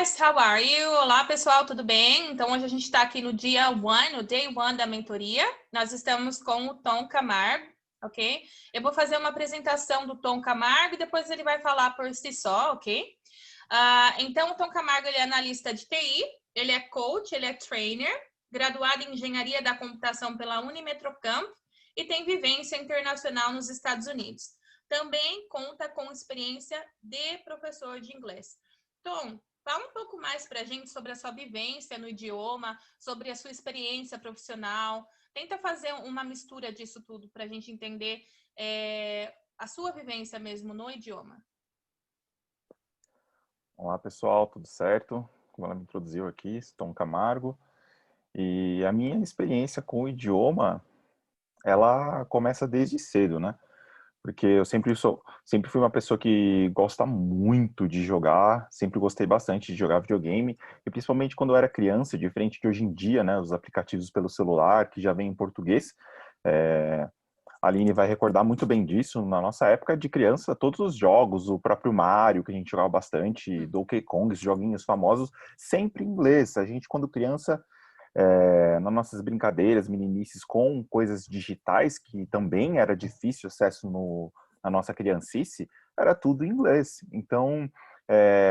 guys, how are you? Olá, pessoal, tudo bem? Então, hoje a gente está aqui no dia 1, no day 1 da mentoria. Nós estamos com o Tom Camargo, ok? Eu vou fazer uma apresentação do Tom Camargo e depois ele vai falar por si só, ok? Então, o Tom Camargo, ele é analista de TI, ele é coach, ele é trainer, graduado em Engenharia da Computação pela Unimetrocamp e tem vivência internacional nos Estados Unidos. Também conta com experiência de professor de inglês. Tom, fala um pouco mais para a gente sobre a sua vivência no idioma, sobre a sua experiência profissional. Tenta fazer uma mistura disso tudo para a gente entender a sua vivência mesmo no idioma. Olá pessoal, tudo certo? Como ela me introduziu aqui, Tom Camargo. E a minha experiência com o idioma, ela começa desde cedo, né? Porque eu sempre fui uma pessoa que gosta muito de jogar, sempre gostei bastante de jogar videogame, e principalmente quando eu era criança, diferente de hoje em dia, né? Os aplicativos pelo celular, que já vem em português. A Aline vai recordar muito bem disso. Na nossa época de criança, todos os jogos, o próprio Mario, que a gente jogava bastante, Donkey Kong, os joguinhos famosos, sempre em inglês. A gente, quando criança, nas nossas brincadeiras, meninices com coisas digitais, que também era difícil acesso na nossa criancice, era tudo em inglês. Então,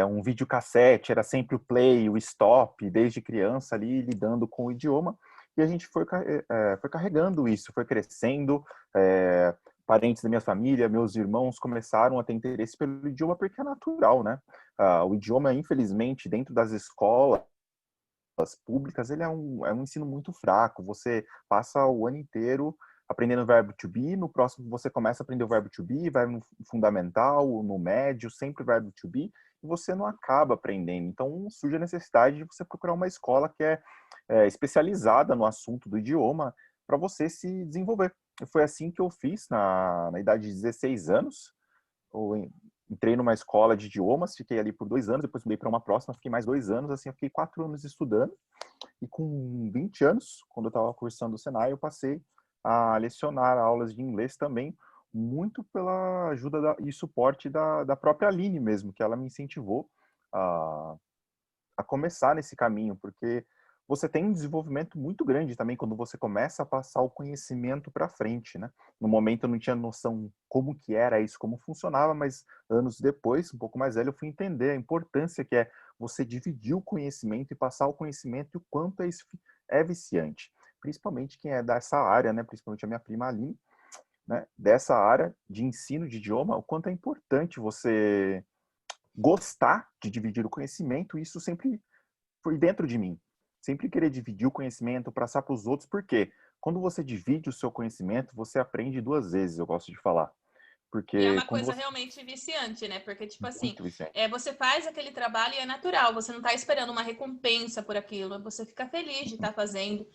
um videocassete era sempre o play, o stop, desde criança ali, lidando com o idioma. E a gente foi carregando isso, foi crescendo. Parentes da minha família, meus irmãos começaram a ter interesse pelo idioma porque é natural, né? O idioma, infelizmente, dentro das escolas públicas, ele é um ensino muito fraco. Você passa o ano inteiro aprendendo o verbo to be, no próximo você começa a aprender o verbo to be, vai no fundamental, no médio, sempre o verbo to be, e você não acaba aprendendo. Então surge a necessidade de você procurar uma escola que é especializada no assunto do idioma para você se desenvolver. E foi assim que eu fiz na idade de 16 anos. Eu entrei numa escola de idiomas, fiquei ali por 2 anos, depois mudei para uma próxima, fiquei mais 2 anos, assim, eu fiquei 4 anos estudando, e com 20 anos, quando eu estava cursando o Senai, eu passei a lecionar aulas de inglês também, muito pela ajuda e suporte da própria Aline mesmo, que ela me incentivou a começar nesse caminho, porque você tem um desenvolvimento muito grande também quando você começa a passar o conhecimento para frente, né? No momento eu não tinha noção como que era isso, como funcionava, mas anos depois, um pouco mais velho, eu fui entender a importância que é você dividir o conhecimento e passar o conhecimento e o quanto isso é viciante. Principalmente quem é dessa área, né? Principalmente a minha prima Aline, né? Dessa área de ensino de idioma, o quanto é importante você gostar de dividir o conhecimento, isso sempre foi dentro de mim. Sempre querer dividir o conhecimento, passar para os outros, porque quando você divide o seu conhecimento, você aprende 2 vezes, eu gosto de falar. E é Porque uma quando coisa você... realmente viciante, né? Porque, tipo assim, Muito viciante. você faz aquele trabalho e é natural, você não tá esperando uma recompensa por aquilo, você fica feliz de estar fazendo.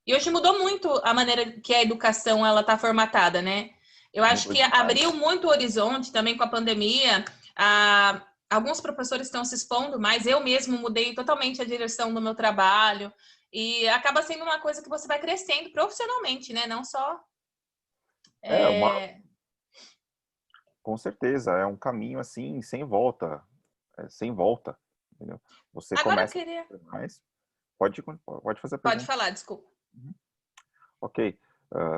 E hoje mudou muito a maneira que a educação ela tá formatada, né? Eu acho Mudou que abriu demais. muito o horizonte também com a pandemia. Alguns professores estão se expondo, mas eu mesmo mudei totalmente a direção do meu trabalho. E acaba sendo uma coisa que você vai crescendo profissionalmente, né? Não só. É, É... com certeza, é um caminho assim, sem volta. Sem volta, entendeu? Você Agora eu começa queria. mais. Pode fazer a Pode pergunta. falar, desculpa. Uhum. Ok.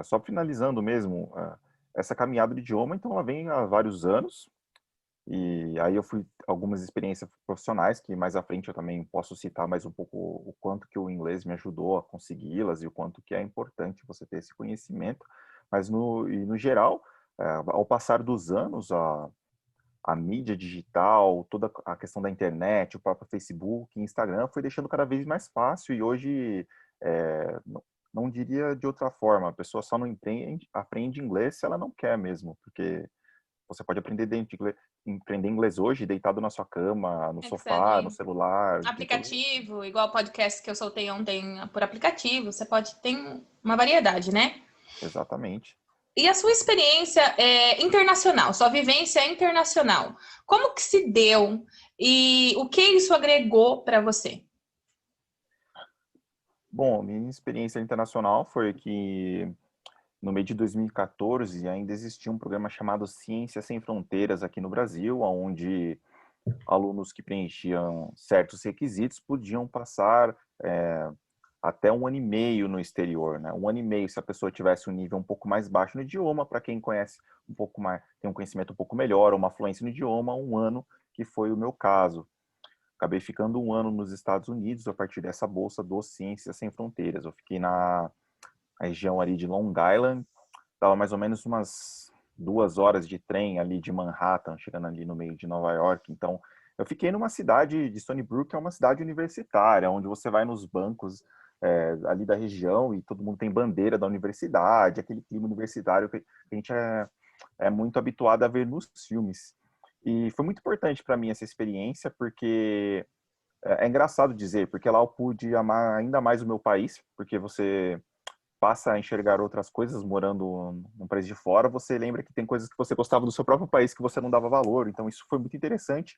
Só finalizando mesmo, essa caminhada de idioma, então ela vem há vários anos. E aí eu fui algumas experiências profissionais que mais à frente eu também posso citar mais um pouco o quanto que o inglês me ajudou a consegui-las e o quanto que é importante você ter esse conhecimento. Mas no geral, ao passar dos anos, a mídia digital, toda a questão da internet, o próprio Facebook, Instagram, foi deixando cada vez mais fácil e hoje, não diria de outra forma, a pessoa só não aprende inglês se ela não quer mesmo, porque você pode aprender inglês hoje deitado na sua cama, no sofá, no Exactly. celular, tem todo... Aplicativo, igual o podcast que eu soltei ontem por aplicativo, você pode ter uma variedade, né? Exatamente. E a sua experiência internacional, sua vivência internacional, como que se deu e o que isso agregou para você? Bom, minha experiência internacional foi que no meio de 2014 ainda existia um programa chamado Ciência Sem Fronteiras aqui no Brasil, onde alunos que preenchiam certos requisitos podiam passar até 1 ano e meio no exterior, né? 1 ano e meio se a pessoa tivesse um nível um pouco mais baixo no idioma, para quem conhece um pouco mais, tem um conhecimento um pouco melhor, uma fluência no idioma, 1 ano, que foi o meu caso. Acabei ficando 1 ano nos Estados Unidos a partir dessa bolsa do Ciências Sem Fronteiras. Eu fiquei na região ali de Long Island, dava mais ou menos umas 2 horas de trem ali de Manhattan, chegando ali no meio de Nova York. Então, eu fiquei numa cidade de Stony Brook, que é uma cidade universitária, onde você vai nos bancos ali da região e todo mundo tem bandeira da universidade, aquele clima universitário que a gente é muito habituado a ver nos filmes. E foi muito importante para mim essa experiência, porque é engraçado dizer, porque lá eu pude amar ainda mais o meu país, porque você passa a enxergar outras coisas morando num país de fora, você lembra que tem coisas que você gostava do seu próprio país que você não dava valor. Então isso foi muito interessante,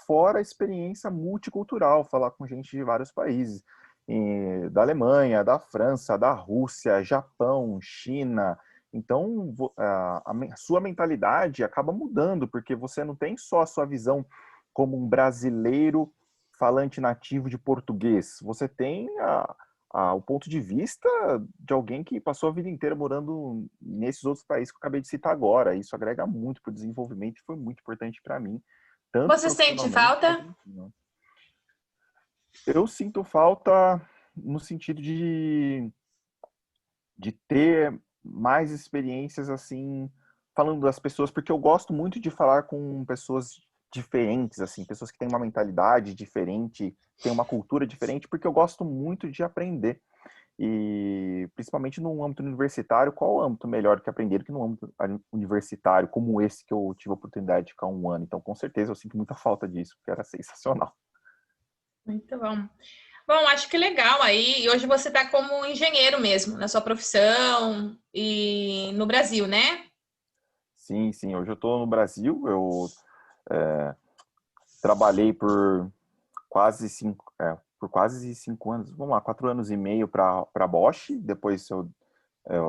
fora a experiência multicultural, falar com gente de vários países, da Alemanha, da França, da Rússia, Japão, China. Então a sua mentalidade acaba mudando, porque você não tem só a sua visão como um brasileiro falante nativo de português, você tem o ponto de vista de alguém que passou a vida inteira morando nesses outros países que eu acabei de citar agora. Isso agrega muito para o desenvolvimento e foi muito importante para mim, tanto Você sente profissionalmente quanto falta? no. Eu sinto falta no sentido de ter mais experiências assim, falando das pessoas, porque eu gosto muito de falar com pessoas diferentes, assim, pessoas que têm uma mentalidade diferente, têm uma cultura diferente, porque eu gosto muito de aprender. E principalmente no âmbito universitário, qual âmbito melhor que aprender que no âmbito universitário, como esse que eu tive a oportunidade de ficar 1 ano. Então, com certeza, eu sinto muita falta disso, porque era sensacional. Muito bom. Bom, acho que legal aí. E hoje você está como engenheiro mesmo, na sua profissão e no Brasil, né? Sim, sim. Hoje eu estou no Brasil, eu trabalhei por quase 5 anos, vamos lá, 4 anos e meio para Bosch. Depois eu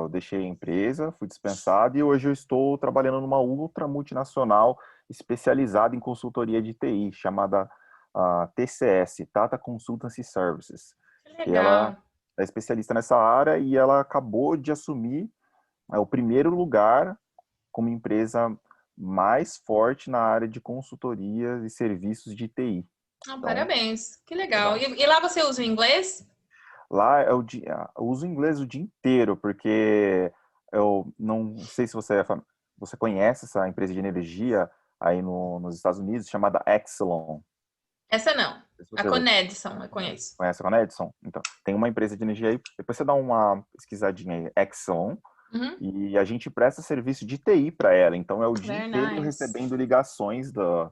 deixei a empresa, fui dispensado e hoje eu estou trabalhando numa ultra multinacional especializada em consultoria de TI, chamada TCS, Tata Consultancy Services, Que que ela legal. é especialista nessa área e ela acabou de assumir o primeiro lugar como empresa mais forte na área de consultoria e serviços de TI. Ah, Então, parabéns. Que legal. legal. E lá você usa o inglês? Lá eu uso inglês o dia inteiro, porque eu não sei se você conhece essa empresa de energia aí nos Estados Unidos, chamada Exelon. Não Essa não. sei se A você Conedson, eu conheço. conhece a Conedson? Então, tem uma empresa de energia aí, depois você dá uma pesquisadinha aí, Exelon, Uhum. e a gente presta serviço de TI para ela. Então, é o dia Very inteiro nice. recebendo ligações do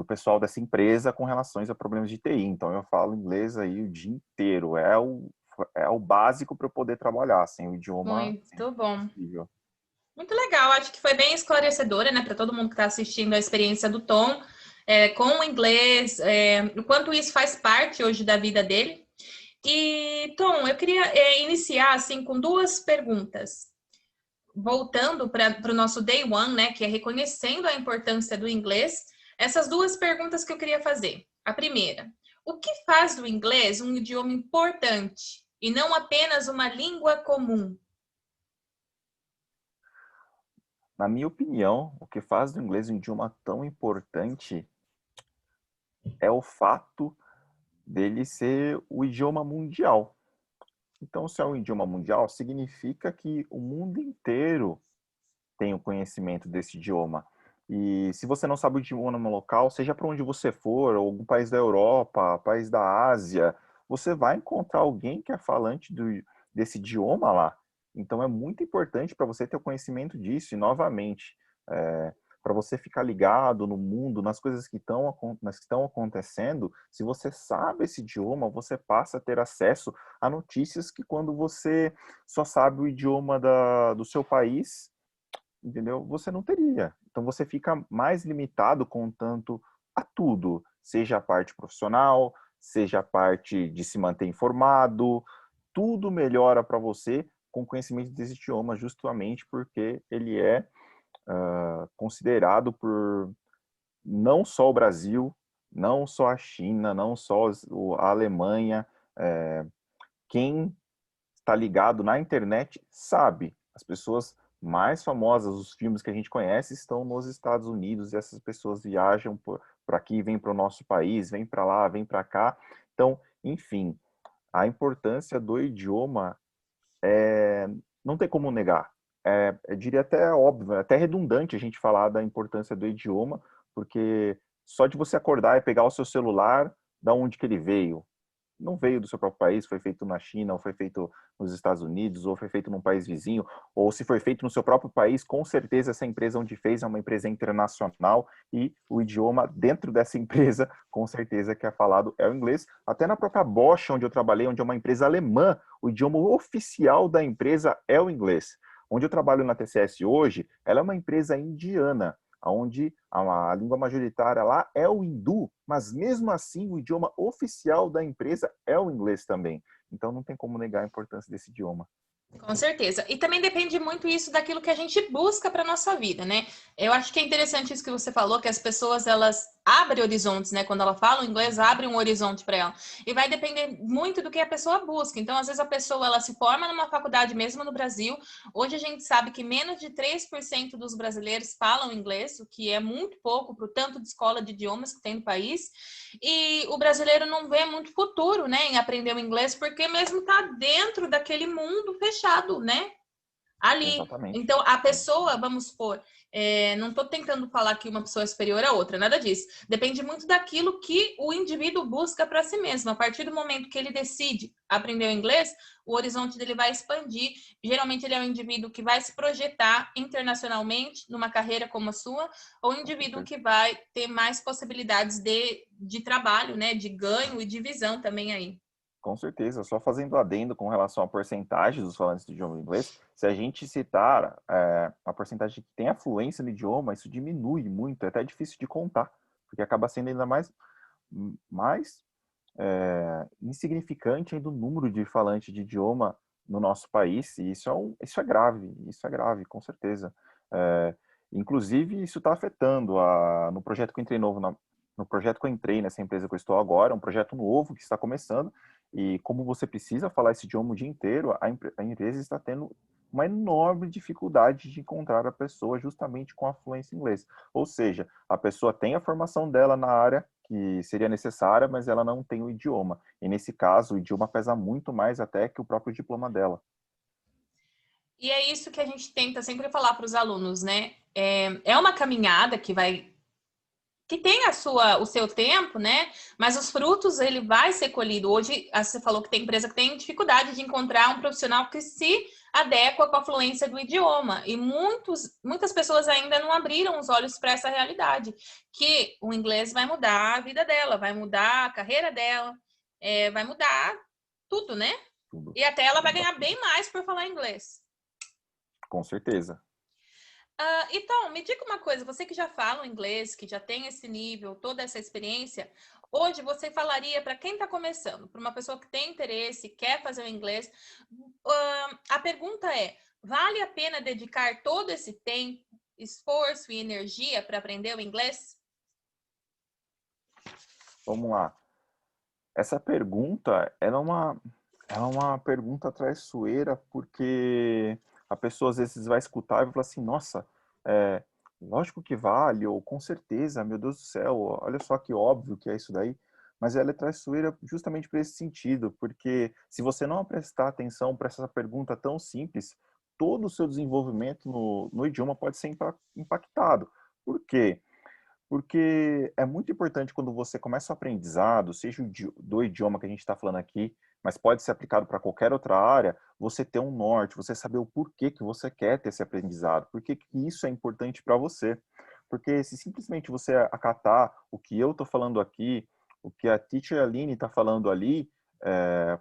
pessoal dessa empresa com relações a problemas de TI. Então eu falo inglês aí o dia inteiro. É o básico para eu poder trabalhar. Sem o idioma, é Muito bom. impossível. Muito legal. Acho que foi bem esclarecedora, né, para todo mundo que está assistindo a experiência do Tom com o inglês, o quanto isso faz parte hoje da vida dele. E, Tom, eu queria iniciar assim com duas perguntas. Voltando para o nosso day one, né, que é reconhecendo a importância do inglês, essas duas perguntas que eu queria fazer. A primeira, o que faz do inglês um idioma importante e não apenas uma língua comum? Na minha opinião, o que faz do inglês um idioma tão importante é o fato dele ser o idioma mundial. Então, se é um idioma mundial, significa que o mundo inteiro tem o conhecimento desse idioma. E se você não sabe o idioma no local, seja para onde você for, algum país da Europa, país da Ásia, você vai encontrar alguém que é falante desse idioma lá. Então é muito importante para você ter o conhecimento disso. E novamente, para você ficar ligado no mundo, nas coisas que estão acontecendo, se você sabe esse idioma, você passa a ter acesso a notícias que quando você só sabe o idioma do seu país, entendeu? Você não teria. Então você fica mais limitado contanto a tudo, seja a parte profissional, seja a parte de se manter informado, tudo melhora para você com conhecimento desse idioma, justamente porque ele é considerado não só o Brasil, não só a China, não só a Alemanha, quem está ligado na internet sabe. As pessoas mais famosas, os filmes que a gente conhece, estão nos Estados Unidos e essas pessoas viajam por aqui, vêm para o nosso país, vêm para lá, vêm para cá. Então, enfim, a importância do idioma não tem como negar. Eu diria até óbvio, até redundante a gente falar da importância do idioma, porque só de você acordar e pegar o seu celular, da onde que ele veio? Não veio do seu próprio país, foi feito na China, ou foi feito nos Estados Unidos, ou foi feito num país vizinho, ou se foi feito no seu próprio país, com certeza essa empresa onde fez é uma empresa internacional e o idioma dentro dessa empresa, com certeza que é falado é o inglês. Até na própria Bosch, onde eu trabalhei, onde é uma empresa alemã, o idioma oficial da empresa é o inglês. Onde eu trabalho na TCS hoje, ela é uma empresa indiana, onde a língua majoritária lá é o hindu, mas mesmo assim o idioma oficial da empresa é o inglês também. Então não tem como negar a importância desse idioma. Com certeza. E também depende muito isso daquilo que a gente busca para nossa vida, né? Eu acho que é interessante isso que você falou, que as pessoas elas abrem horizontes, né? Quando ela fala o inglês, abre um horizonte para ela. E vai depender muito do que a pessoa busca. Então, às vezes a pessoa ela se forma numa faculdade mesmo no Brasil. Hoje a gente sabe que menos de 3% dos brasileiros falam inglês, o que é muito pouco para o tanto de escola de idiomas que tem no país. E o brasileiro não vê muito futuro, né, em aprender o inglês, porque mesmo está dentro daquele mundo fechado, né? Ali. Exatamente. Então, a pessoa, vamos supor, não estou tentando falar que uma pessoa é superior a outra, nada disso. Depende muito daquilo que o indivíduo busca para si mesmo. A partir do momento que ele decide aprender o inglês, o horizonte dele vai expandir. Geralmente, ele é um indivíduo que vai se projetar internacionalmente numa carreira como a sua, ou um indivíduo que vai ter mais possibilidades de trabalho, né, de ganho e de visão também aí. Com certeza, só fazendo adendo com relação à porcentagem dos falantes do idioma inglês, se a gente citar a porcentagem que tem a fluência no idioma, isso diminui muito, é até difícil de contar, porque acaba sendo ainda mais insignificante ainda o número de falantes de idioma no nosso país, e isso é grave, com certeza. Inclusive, isso está afetando no projeto que eu entrei no projeto que eu entrei nessa empresa que eu estou agora, um projeto novo que está começando, e como você precisa falar esse idioma o dia inteiro, a empresa está tendo uma enorme dificuldade de encontrar a pessoa justamente com a fluência em inglês. Ou seja, a pessoa tem a formação dela na área que seria necessária, mas ela não tem o idioma. E nesse caso, o idioma pesa muito mais até que o próprio diploma dela. E é isso que a gente tenta sempre falar para os alunos, né? É uma caminhada que tem o seu tempo, né? Mas os frutos ele vai ser colhido. Hoje você falou que tem empresa que tem dificuldade de encontrar um profissional que se adequa com a fluência do idioma. E muitas pessoas ainda não abriram os olhos para essa realidade, que o inglês vai mudar a vida dela, vai mudar a carreira dela, vai mudar tudo, né? Tudo. E até ela vai ganhar Exatamente. bem mais por falar inglês. Com certeza. Então, me diga uma coisa, você que já fala o inglês, que já tem esse nível, toda essa experiência, hoje você falaria para quem está começando, para uma pessoa que tem interesse, quer fazer o inglês, a pergunta é, vale a pena dedicar todo esse tempo, esforço e energia para aprender o inglês? Vamos lá. Essa pergunta, ela é uma pergunta traiçoeira, porque a pessoa às vezes vai escutar e vai falar assim, nossa, é, lógico que vale, ou com certeza, meu Deus do céu, olha só que óbvio que é isso daí. Mas ela é traiçoeira justamente por esse sentido, porque se você não prestar atenção para essa pergunta tão simples, todo o seu desenvolvimento no idioma pode ser impactado. Por quê? Porque é muito importante quando você começa o aprendizado, seja do idioma que a gente está falando aqui, mas pode ser aplicado para qualquer outra área, você ter um norte, você saber o porquê que você quer ter esse aprendizado, por que isso é importante para você. Porque se simplesmente você acatar o que eu estou falando aqui, o que a teacher Aline está falando ali,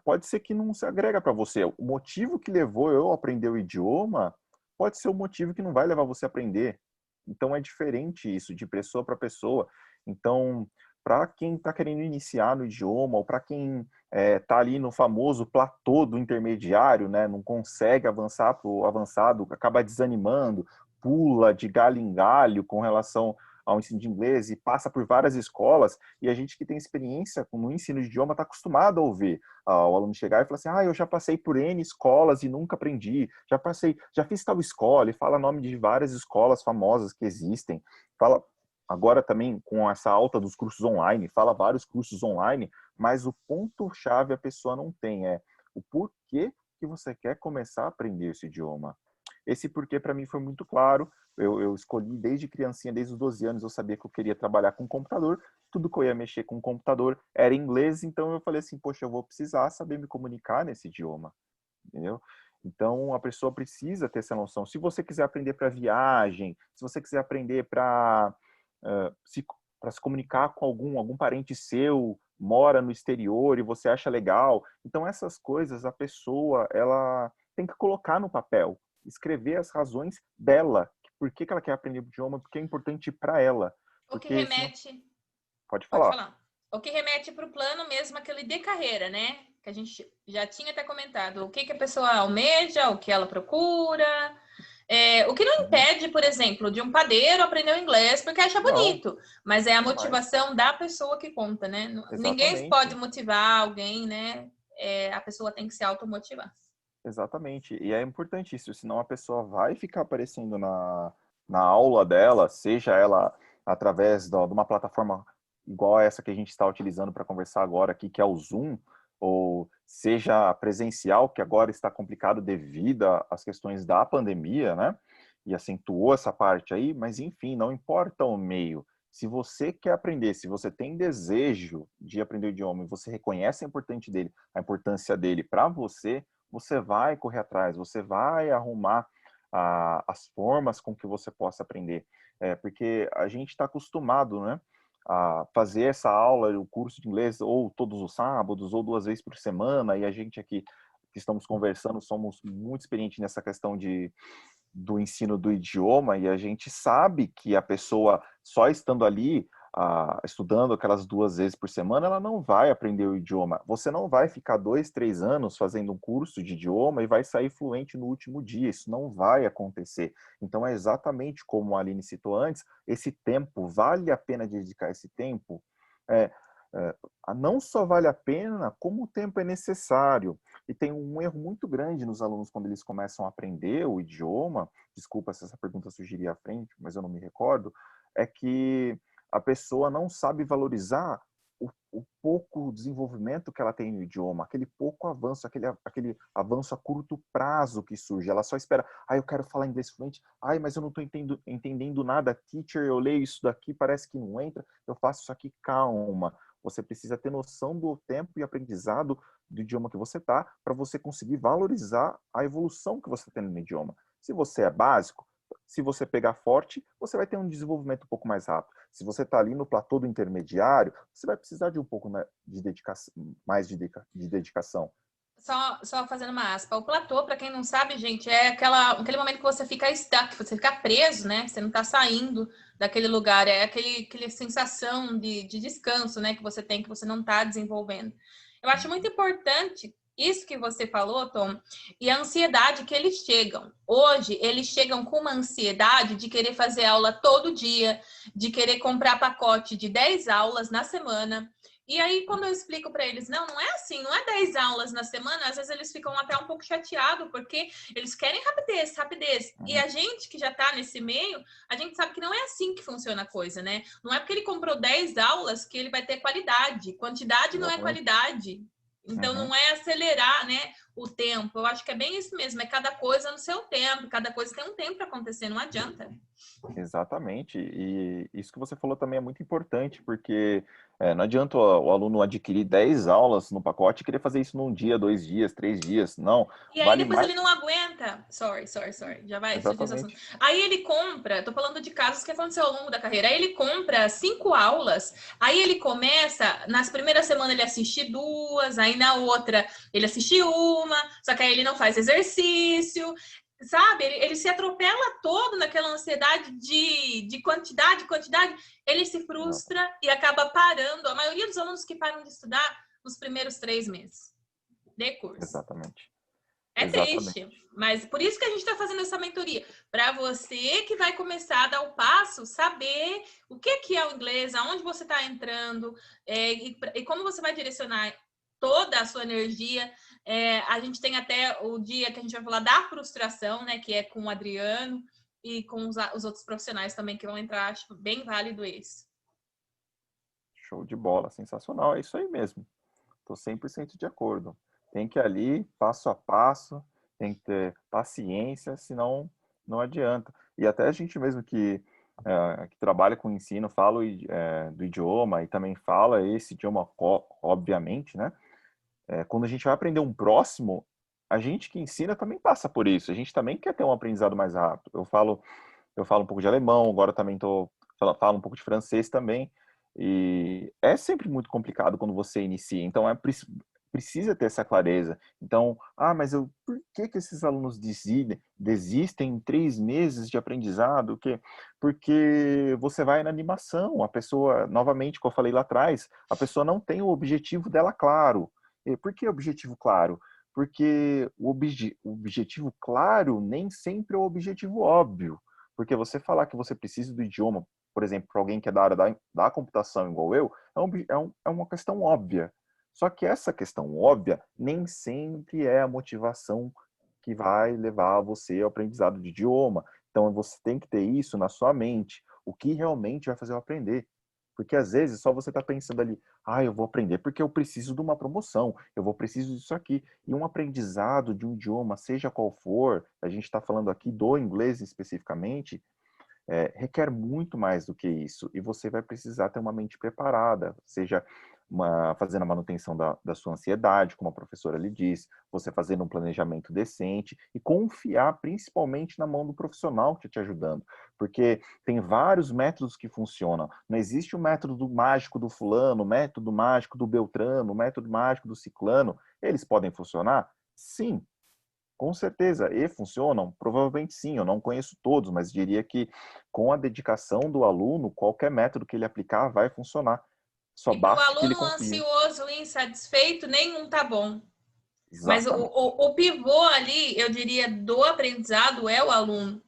pode ser que não se agrega para você. O motivo que levou eu a aprender o idioma pode ser o motivo que não vai levar você a aprender. Então é diferente isso, de pessoa para pessoa. Então, para quem está querendo iniciar no idioma, ou para quem está ali no famoso platô do intermediário, né, não consegue avançar para o avançado, acaba desanimando, pula de galho em galho com relação ao ensino de inglês e passa por várias escolas, e a gente que tem experiência no ensino de idioma está acostumado a ouvir o aluno chegar e falar assim, eu já passei por N escolas e nunca aprendi, já fiz tal escola, e fala nome de várias escolas famosas que existem, fala agora também com essa alta dos cursos online, fala vários cursos online, mas o ponto-chave a pessoa não tem, o porquê que você quer começar a aprender esse idioma. Esse porquê para mim foi muito claro, eu escolhi desde criancinha, desde os 12 anos, eu sabia que eu queria trabalhar com computador, tudo que eu ia mexer com computador era inglês, então eu falei assim, poxa, eu vou precisar saber me comunicar nesse idioma, entendeu? Então, a pessoa precisa ter essa noção. Se você quiser aprender para viagem, se você quiser aprender para se comunicar com algum parente seu, mora no exterior e você acha legal. Então, essas coisas, a pessoa, ela tem que colocar no papel, escrever as razões dela, por que ela quer aprender o idioma, porque é importante para ela. O que Porque senão... remete... Pode Pode falar. falar. O que remete para o plano mesmo, aquele de carreira, né? Que a gente já tinha até comentado. O que a pessoa almeja, o que ela procura. O que não impede, por exemplo, de um padeiro aprender o inglês porque acha Não, bonito. Mas é a jamais. motivação da pessoa que conta, né? Ninguém pode Exatamente. motivar alguém, né? A pessoa tem que se automotivar. Exatamente. E é importante isso, senão a pessoa vai ficar aparecendo na aula dela, seja ela através de uma plataforma igual a essa que a gente está utilizando para conversar agora aqui, que é o Zoom, ou seja presencial, que agora está complicado devido às questões da pandemia, né? E acentuou essa parte aí, mas enfim, não importa o meio. Se você quer aprender, se você tem desejo de aprender o idioma e você reconhece a importância dele para você, você vai correr atrás, você vai arrumar as formas com que você possa aprender. Porque a gente está acostumado, né, a fazer essa aula, o curso de inglês, ou todos os sábados, ou 2 vezes por semana, e a gente aqui que estamos conversando somos muito experientes nessa questão do ensino do idioma, e a gente sabe que a pessoa, só estando ali, estudando aquelas 2 vezes por semana, ela não vai aprender o idioma. Você não vai ficar 2, 3 anos fazendo um curso de idioma e vai sair fluente no último dia. Isso não vai acontecer. Então, é exatamente como a Aline citou antes, esse tempo, vale a pena dedicar esse tempo? É, não só vale a pena, como o tempo é necessário. E tem um erro muito grande nos alunos quando eles começam a aprender o idioma, desculpa se essa pergunta surgiria à frente, mas eu não me recordo, é que a pessoa não sabe valorizar o pouco desenvolvimento que ela tem no idioma, aquele pouco avanço, aquele avanço a curto prazo que surge. Ela só espera, eu quero falar inglês fluente, mas eu não estou entendendo nada, teacher, eu leio isso daqui, parece que não entra, eu faço isso aqui, calma. Você precisa ter noção do tempo e aprendizado do idioma que você está, para você conseguir valorizar a evolução que você está tendo no idioma. Se você é básico, se você pegar forte, você vai ter um desenvolvimento um pouco mais rápido. Se você está ali no platô do intermediário, você vai precisar de um pouco de dedicação, mais de dedicação. Só fazendo uma aspa. O platô, para quem não sabe, gente, é aquele momento que você fica stuck, você fica preso, né? Você não está saindo daquele lugar. É aquela sensação de descanso, né? Que você tem, que você não está desenvolvendo. Eu acho muito importante isso que você falou, Tom, e a ansiedade que eles chegam. Hoje, eles chegam com uma ansiedade de querer fazer aula todo dia, de querer comprar pacote de 10 aulas na semana. E aí, quando eu explico para eles, não é assim, não é 10 aulas na semana, às vezes eles ficam até um pouco chateados, porque eles querem rapidez, rapidez. E a gente que já está nesse meio, a gente sabe que não é assim que funciona a coisa, né? Não é porque ele comprou 10 aulas que ele vai ter qualidade. Quantidade não é qualidade. Então, não é acelerar, né, o tempo. Eu acho que é bem isso mesmo, é cada coisa no seu tempo, cada coisa tem um tempo para acontecer, não adianta. Exatamente, e isso que você falou também é muito importante, porque não adianta o aluno adquirir 10 aulas no pacote e querer fazer isso num dia, 2 dias, 3 dias, não, E aí vale depois mais. ele não aguenta. Sorry. Já vai fugir esse assunto. Exatamente. Aí ele compra, tô falando de casos que aconteceu ao longo da carreira. Aí ele compra 5 aulas, aí ele começa, nas primeiras semanas ele assiste 2, aí na outra ele assiste uma, só que aí ele não faz exercício. Sabe, ele se atropela todo naquela ansiedade de quantidade, ele se frustra e acaba parando. A maioria dos alunos que param de estudar nos primeiros 3 meses de curso. Exatamente. É triste, Exatamente. mas por isso que a gente está fazendo essa mentoria, para você que vai começar a dar o passo, saber o que é o inglês, aonde você está entrando, e como você vai direcionar toda a sua energia. A gente tem até o dia que a gente vai falar da frustração, né, que é com o Adriano e com os outros profissionais também que vão entrar, acho bem válido esse. Show de bola, sensacional, é isso aí mesmo. Estou 100% de acordo. Tem que ir ali, passo a passo, tem que ter paciência, senão não adianta. E até a gente mesmo que trabalha com ensino, fala do idioma e também fala esse idioma, obviamente, né? Quando a gente vai aprender um próximo, a gente que ensina também passa por isso. A gente também quer ter um aprendizado mais rápido. Eu falo um pouco de alemão, agora também falo um pouco de francês também. E é sempre muito complicado quando você inicia. Então precisa ter essa clareza. Então, mas por que esses alunos desistem em 3 meses de aprendizado? Porque você vai na animação. A pessoa, novamente, como eu falei lá atrás, a pessoa não tem o objetivo dela claro. E por que objetivo claro? Porque o objetivo claro nem sempre é o objetivo óbvio. Porque você falar que você precisa do idioma, por exemplo, para alguém que é da área da computação igual eu, é uma questão óbvia. Só que essa questão óbvia nem sempre é a motivação que vai levar você ao aprendizado de idioma. Então você tem que ter isso na sua mente. O que realmente vai fazer eu aprender? Porque às vezes só você está pensando ali, eu vou aprender porque eu preciso de uma promoção, preciso disso aqui. E um aprendizado de um idioma, seja qual for, a gente está falando aqui do inglês especificamente, requer muito mais do que isso. E você vai precisar ter uma mente preparada, seja fazendo a manutenção da sua ansiedade, como a professora lhe disse, você fazendo um planejamento decente e confiar principalmente na mão do profissional que está te ajudando. Porque tem vários métodos que funcionam. Não existe o método mágico do fulano, o método mágico do beltrano, o método mágico do ciclano. Eles podem funcionar? Sim, com certeza. E funcionam? Provavelmente sim. Eu não conheço todos, mas diria que com a dedicação do aluno, qualquer método que ele aplicar vai funcionar. Só E para o basta que ele aluno confie. ansioso e insatisfeito, nenhum tá bom. Mas Exatamente. o pivô ali, eu diria, do aprendizado é o aluno.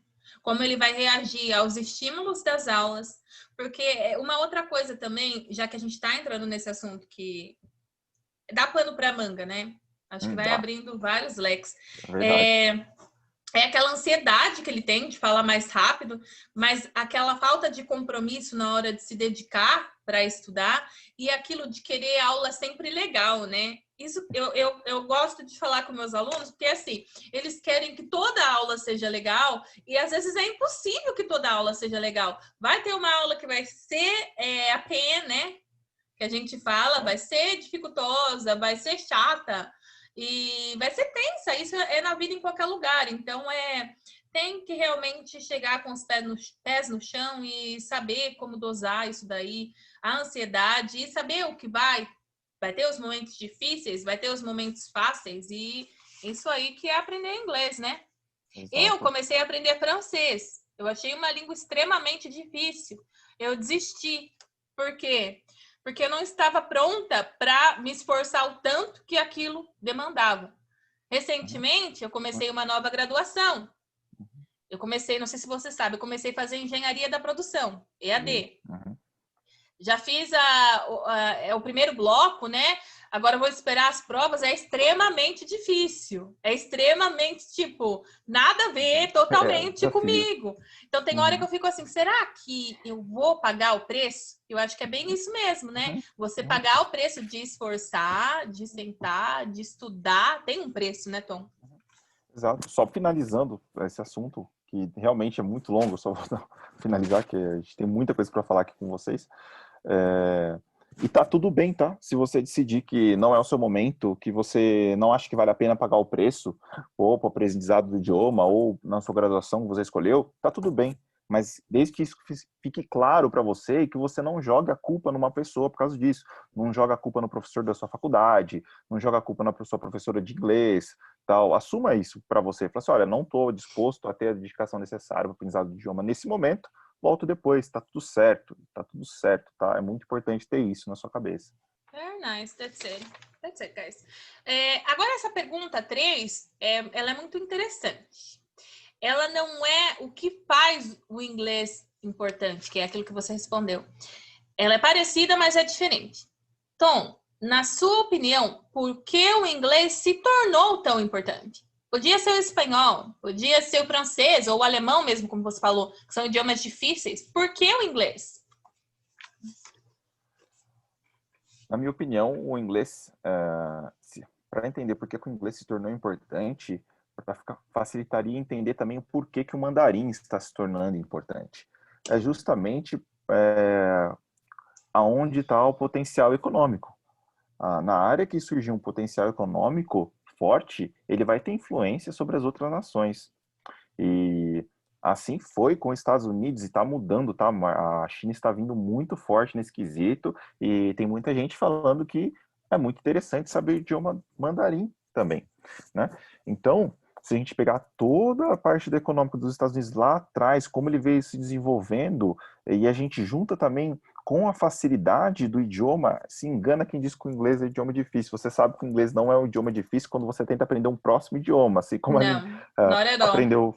Como ele vai reagir aos estímulos das aulas. Porque uma outra coisa também, já que a gente está entrando nesse assunto que dá pano para manga, né? Acho que vai Dá. abrindo vários leques. É verdade. É, aquela ansiedade que ele tem de falar mais rápido, mas aquela falta de compromisso na hora de se dedicar para estudar e aquilo de querer aula sempre legal, né? Isso eu gosto de falar com meus alunos, porque assim, eles querem que toda aula seja legal e às vezes é impossível que toda aula seja legal. Vai ter uma aula que vai ser a PE, né? Que a gente fala, vai ser dificultosa, vai ser chata e vai ser tensa. Isso é na vida em qualquer lugar. Então, tem que realmente chegar com os pés no chão e saber como dosar isso daí, a ansiedade e saber o que vai ter os momentos difíceis, vai ter os momentos fáceis e isso aí que é aprender inglês, né? Eu Exato. comecei a aprender francês. Eu achei uma língua extremamente difícil. Eu desisti. Por quê? Porque eu não estava pronta para me esforçar o tanto que aquilo demandava. Uhum. Recentemente, eu Uhum. comecei uma nova graduação. Eu comecei, não sei se você sabe, eu comecei a fazer engenharia da produção, EAD. Uhum. Já fiz o primeiro bloco, né? Agora eu vou esperar as provas. É extremamente difícil. É extremamente, tipo, nada a ver totalmente Desafio. comigo. Então tem hora que Uhum. eu fico assim, será que eu vou pagar o preço? Eu acho que é bem isso mesmo, né? Uhum. Você Uhum. pagar o preço de esforçar, de sentar, de estudar, tem um preço, né, Tom? Exato. Só finalizando esse assunto, que realmente é muito longo, só vou finalizar, que a gente tem muita coisa para falar aqui com vocês. E tá tudo bem, tá? Se você decidir que não é o seu momento, que você não acha que vale a pena pagar o preço, ou para o aprendizado do idioma, ou na sua graduação que você escolheu, tá tudo bem. Mas desde que isso fique claro para você e que você não joga a culpa numa pessoa por causa disso. Não joga a culpa no professor da sua faculdade, não joga a culpa na sua professora de inglês, tal. Assuma isso para você. Fala assim, olha, não estou disposto a ter a dedicação necessária para o aprendizado do idioma nesse momento, volto depois, tá tudo certo, tá? É muito importante ter isso na sua cabeça. Very nice, that's it. That's it, guys. Agora, essa pergunta 3, ela é muito interessante. Ela não é o que faz o inglês importante, que é aquilo que você respondeu. Ela é parecida, mas é diferente. Tom, na sua opinião, por que o inglês se tornou tão importante? Podia ser o espanhol, podia ser o francês ou o alemão mesmo, como você falou, que são idiomas difíceis. Por que o inglês? Na minha opinião, o inglês, para entender por que o inglês se tornou importante, facilitaria entender também o porquê que o mandarim está se tornando importante. É justamente aonde está o potencial econômico. Na área que surgir um potencial econômico forte, ele vai ter influência sobre as outras nações. E assim foi com os Estados Unidos e está mudando, tá? A China está vindo muito forte nesse quesito e tem muita gente falando que é muito interessante saber o idioma mandarim também, né? Então, se a gente pegar toda a parte do econômico dos Estados Unidos lá atrás, como ele veio se desenvolvendo, e a gente junta também com a facilidade do idioma, se engana quem diz que o inglês é um idioma difícil. Você sabe que o inglês não é um idioma difícil quando você tenta aprender um próximo idioma, assim como a gente Não, not at all.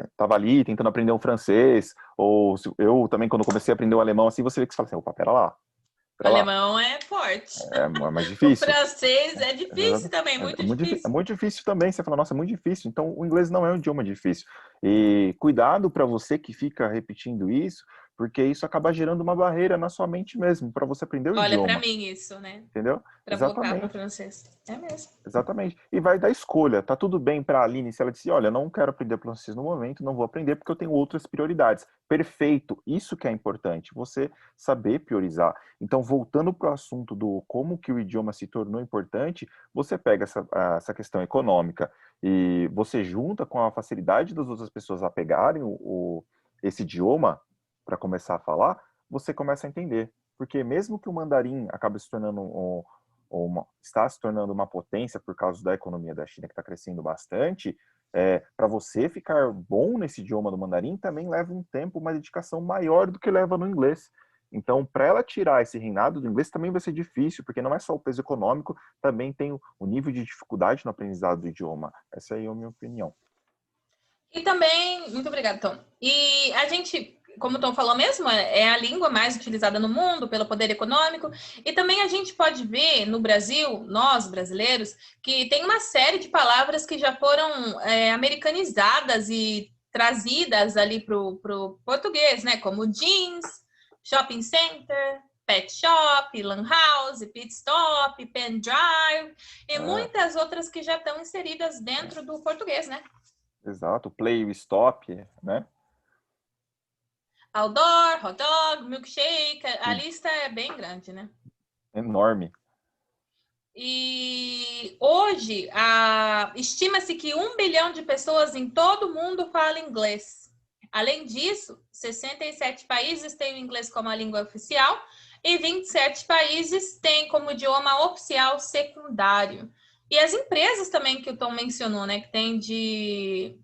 estava ali tentando aprender um francês, ou eu também, quando comecei a aprender o alemão, assim, você vê que você fala assim, opa, pera lá. O alemão é forte. É mais O difícil. francês é difícil também, muito É difícil. muito difícil também. Você fala, nossa, é muito difícil. Então, o inglês não é um idioma difícil. E cuidado para você que fica repetindo isso, porque isso acaba gerando uma barreira na sua mente mesmo, para você aprender o Olha, para idioma. mim isso, né? Entendeu? Para voltar para o Exatamente. francês. É mesmo. Exatamente. E vai dar escolha. Tá tudo bem para a Aline se ela disser, olha, não quero aprender francês no momento, não vou aprender porque eu tenho outras prioridades. Perfeito. Isso que é importante, você saber priorizar. Então, voltando para o assunto do como que o idioma se tornou importante, você pega essa questão econômica e você junta com a facilidade das outras pessoas a pegarem esse idioma para começar a falar, você começa a entender. Porque mesmo que o mandarim acabe se tornando está se tornando uma potência por causa da economia da China, que está crescendo bastante, para você ficar bom nesse idioma do mandarim também leva um tempo, uma dedicação maior do que leva no inglês. Então, para ela tirar esse reinado do inglês também vai ser difícil, porque não é só o peso econômico, também tem o nível de dificuldade no aprendizado do idioma. Essa aí é a minha opinião. E também, muito obrigada, Tom. E a gente, como o Tom falou mesmo, é a língua mais utilizada no mundo pelo poder econômico. E também a gente pode ver no Brasil, nós brasileiros, que tem uma série de palavras que já foram americanizadas e trazidas ali para o português, né? Como jeans, shopping center, pet shop, lan house, pit stop, pen drive e muitas outras que já estão inseridas dentro do português, né? Exato, play, stop, né? Outdoor, hot dog, milkshake, a lista é bem grande, né? Enorme. E hoje, estima-se que 1 bilhão de pessoas em todo o mundo falam inglês. Além disso, 67 países têm o inglês como a língua oficial e 27 países têm como idioma oficial secundário. E as empresas também que o Tom mencionou, né, que tem de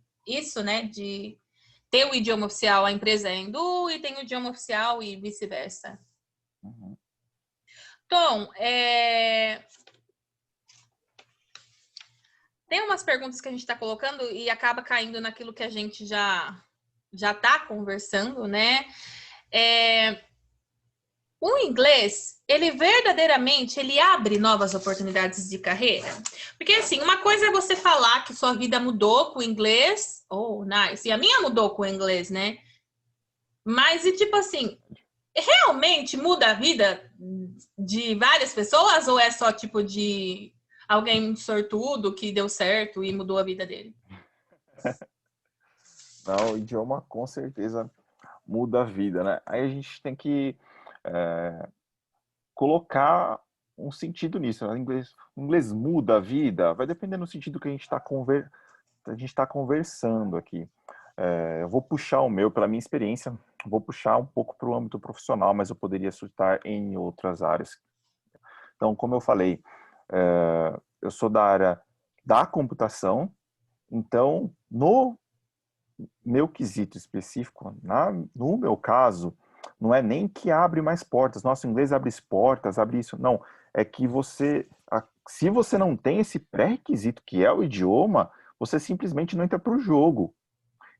ter o idioma oficial, a empresa é hindu e tem o idioma oficial e vice-versa. Uhum. Tom, tem umas perguntas que a gente está colocando e acaba caindo naquilo que a gente já está conversando, né? O inglês, ele verdadeiramente, ele abre novas oportunidades de carreira? Porque, assim, uma coisa é você falar que sua vida mudou com o inglês, nice, e a minha mudou com o inglês, né? Mas, e tipo assim, realmente muda a vida de várias pessoas ou é só tipo de alguém sortudo que deu certo e mudou a vida dele? Não, o idioma com certeza muda a vida, né? Aí a gente tem que colocar um sentido nisso. Né? O inglês muda a vida, vai depender no sentido que a gente está conversando aqui. Eu vou puxar o meu, pela minha experiência, vou puxar um pouco para o âmbito profissional, mas eu poderia citar em outras áreas. Então, como eu falei, eu sou da área da computação, então, no meu quesito específico, no meu caso, não é nem que abre mais portas. Nosso inglês abre portas, abre isso. Não, é que se você não tem esse pré-requisito que é o idioma, você simplesmente não entra para o jogo.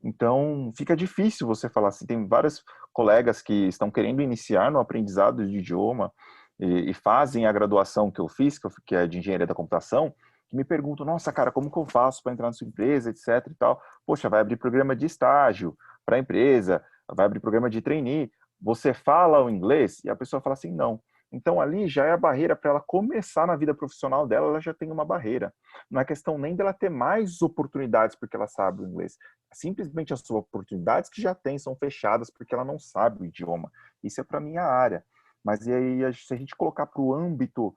Então, fica difícil você falar assim. Tem vários colegas que estão querendo iniciar no aprendizado de idioma e fazem a graduação que eu fiz, que é de engenharia da computação, que me perguntam, nossa, cara, como que eu faço para entrar na sua empresa, etc e tal. Poxa, vai abrir programa de estágio para a empresa, vai abrir programa de trainee. Você fala o inglês? E a pessoa fala assim, não. Então, ali já é a barreira para ela começar na vida profissional dela, ela já tem uma barreira. Não é questão nem dela ter mais oportunidades porque ela sabe o inglês. Simplesmente as suas oportunidades que já tem são fechadas porque ela não sabe o idioma. Isso é para minha área. Mas e aí, se a gente colocar para o âmbito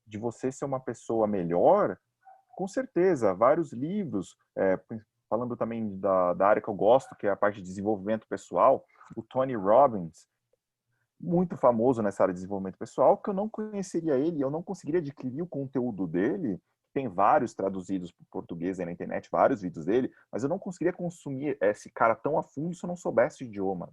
de você ser uma pessoa melhor, com certeza, vários livros, falando também da área que eu gosto, que é a parte de desenvolvimento pessoal, o Tony Robbins, muito famoso nessa área de desenvolvimento pessoal, que eu não conheceria ele, eu não conseguiria adquirir o conteúdo dele. Tem vários traduzidos para o português aí na internet, vários vídeos dele, mas eu não conseguiria consumir esse cara tão a fundo se eu não soubesse o idioma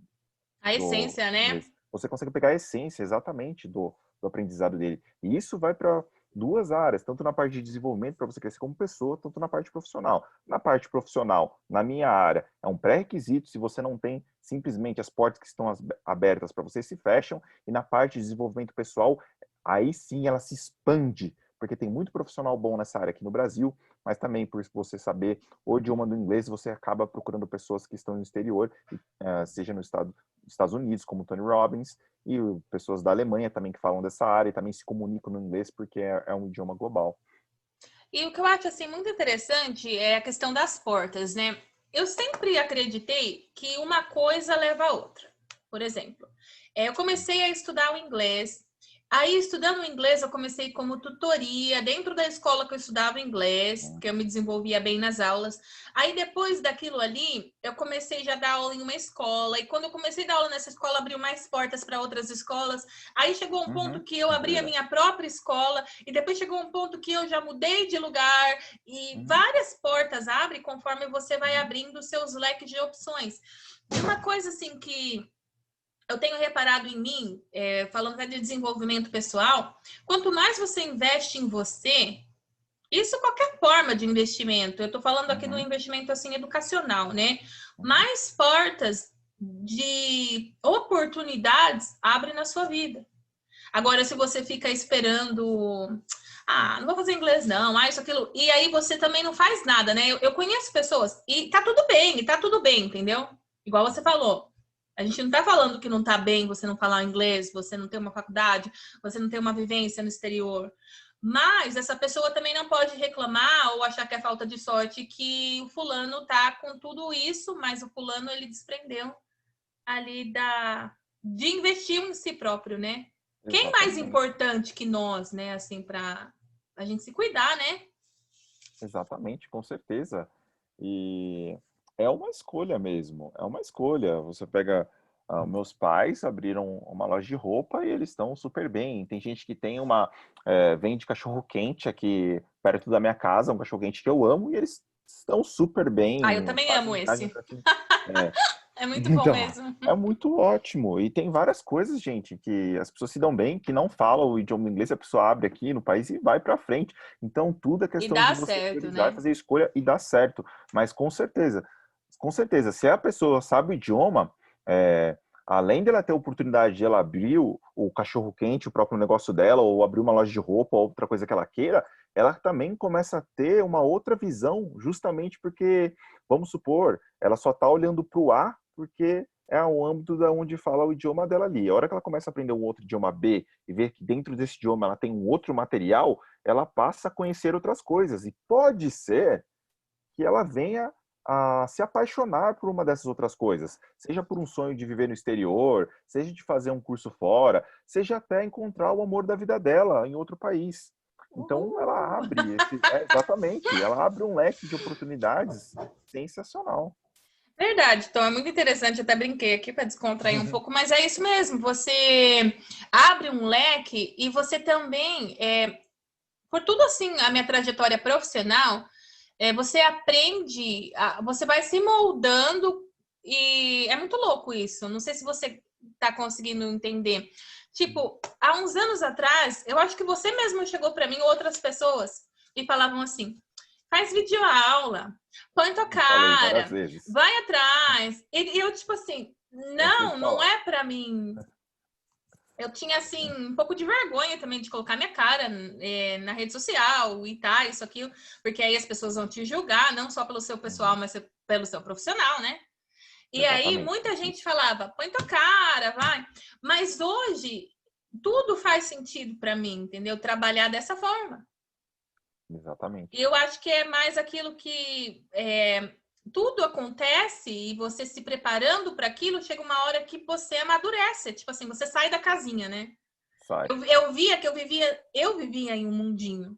A do essência, né? inglês. Você consegue pegar a essência exatamente do aprendizado dele. E isso vai para duas áreas, tanto na parte de desenvolvimento para você crescer como pessoa, tanto na parte profissional. Na parte profissional, na minha área, é um pré-requisito. Se você não tem, simplesmente as portas que estão abertas para você se fecham. E na parte de desenvolvimento pessoal, aí sim ela se expande, porque tem muito profissional bom nessa área aqui no Brasil, mas também por você saber o idioma do inglês, você acaba procurando pessoas que estão no exterior, seja no Estados Unidos, como Tony Robbins, e pessoas da Alemanha também que falam dessa área e também se comunicam no inglês porque é um idioma global. E o que eu acho assim muito interessante é a questão das portas, né? Eu sempre acreditei que uma coisa leva a outra. Por exemplo, eu comecei a estudar o inglês. Aí, estudando o inglês, eu comecei como tutoria dentro da escola que eu estudava inglês, que eu me desenvolvia bem nas aulas. Aí, depois daquilo ali, eu comecei já a dar aula em uma escola. E quando eu comecei a dar aula nessa escola, abriu mais portas para outras escolas. Aí, chegou um ponto que eu abri a minha própria escola. E depois chegou um ponto que eu já mudei de lugar. E várias portas abrem conforme você vai abrindo seus leques de opções. E uma coisa assim que eu tenho reparado em mim, falando até de desenvolvimento pessoal, quanto mais você investe em você, isso qualquer forma de investimento, eu estou falando aqui do investimento assim educacional, né? Mais portas de oportunidades abrem na sua vida. Agora, se você fica esperando, não vou fazer inglês não, isso, aquilo, e aí você também não faz nada, né? Eu conheço pessoas e tá tudo bem, entendeu? Igual você falou. A gente não tá falando que não tá bem você não falar inglês, você não ter uma faculdade, você não ter uma vivência no exterior. Mas essa pessoa também não pode reclamar ou achar que é falta de sorte que o fulano tá com tudo isso, mas o fulano ele desprendeu ali de investir em si próprio, né? Quem mais Exatamente. importante que nós, né, assim, para a gente se cuidar, né? Exatamente, com certeza. E é uma escolha mesmo, é uma escolha. Você pega, meus pais abriram uma loja de roupa e eles estão super bem. Tem gente que vende cachorro-quente aqui perto da minha casa, um cachorro-quente que eu amo, e eles estão super Eu bem, também amo fazem viagens esse. assim. É, É muito bom então, mesmo. é muito ótimo. E tem várias coisas, gente, que as pessoas se dão bem, que não falam o idioma inglês, a pessoa abre aqui no país e vai para frente. Então, tudo é E questão de dá você certo, priorizar, né? fazer escolha e dar certo. Mas com certeza, se a pessoa sabe o idioma, além dela ter a oportunidade de ela abrir o cachorro-quente, o próprio negócio dela, ou abrir uma loja de roupa, ou outra coisa que ela queira, ela também começa a ter uma outra visão, justamente porque, vamos supor, ela só está olhando para o A porque é o âmbito da onde fala o idioma dela ali. A hora que ela começa a aprender um outro idioma B e ver que dentro desse idioma ela tem um outro material, ela passa a conhecer outras coisas. E pode ser que ela venha a se apaixonar por uma dessas outras coisas, seja por um sonho de viver no exterior, seja de fazer um curso fora, seja até encontrar o amor da vida dela em outro país. Então ela abre exatamente, ela abre um leque de oportunidades sensacional. Verdade, então é muito interessante, eu até brinquei aqui para descontrair um pouco, mas é isso mesmo, você abre um leque e você também, por tudo assim, a minha trajetória profissional, você aprende, você vai se moldando e é muito louco isso, não sei se você está conseguindo entender. Tipo, há uns anos atrás, eu acho que você mesmo chegou para mim, outras pessoas, e falavam assim, faz videoaula, põe tua Falei várias cara, vezes. vai atrás. E eu, tipo assim, Eu não, sempre não falava. é para mim. Eu tinha, assim, um pouco de vergonha também de colocar minha cara na rede social e tal, isso, aquilo, porque aí as pessoas vão te julgar, não só pelo seu pessoal, Uhum. mas pelo seu profissional, né? E aí Exatamente. muita gente falava, põe tua cara, vai. Mas hoje tudo faz sentido para mim, entendeu? Trabalhar dessa forma. E Exatamente. eu acho que é mais aquilo que tudo acontece e você se preparando para aquilo, chega uma hora que você amadurece. Tipo assim, você sai da casinha, né? Sai. Eu via que eu vivia em um mundinho.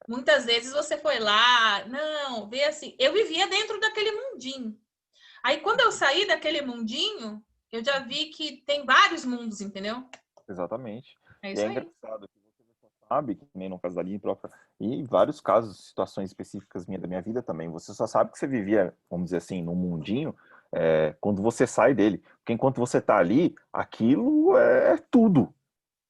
Muitas vezes você foi lá, não, vê assim, eu vivia dentro daquele mundinho. Aí quando eu saí daquele mundinho, eu já vi que tem vários mundos, entendeu? Exatamente. É E isso é aí. engraçado que você só sabe, que nem no caso da Aline própria, e em vários casos, situações específicas da minha vida também, você só sabe que você vivia, vamos dizer assim, num mundinho, quando você sai dele. Porque enquanto você está ali, aquilo é tudo.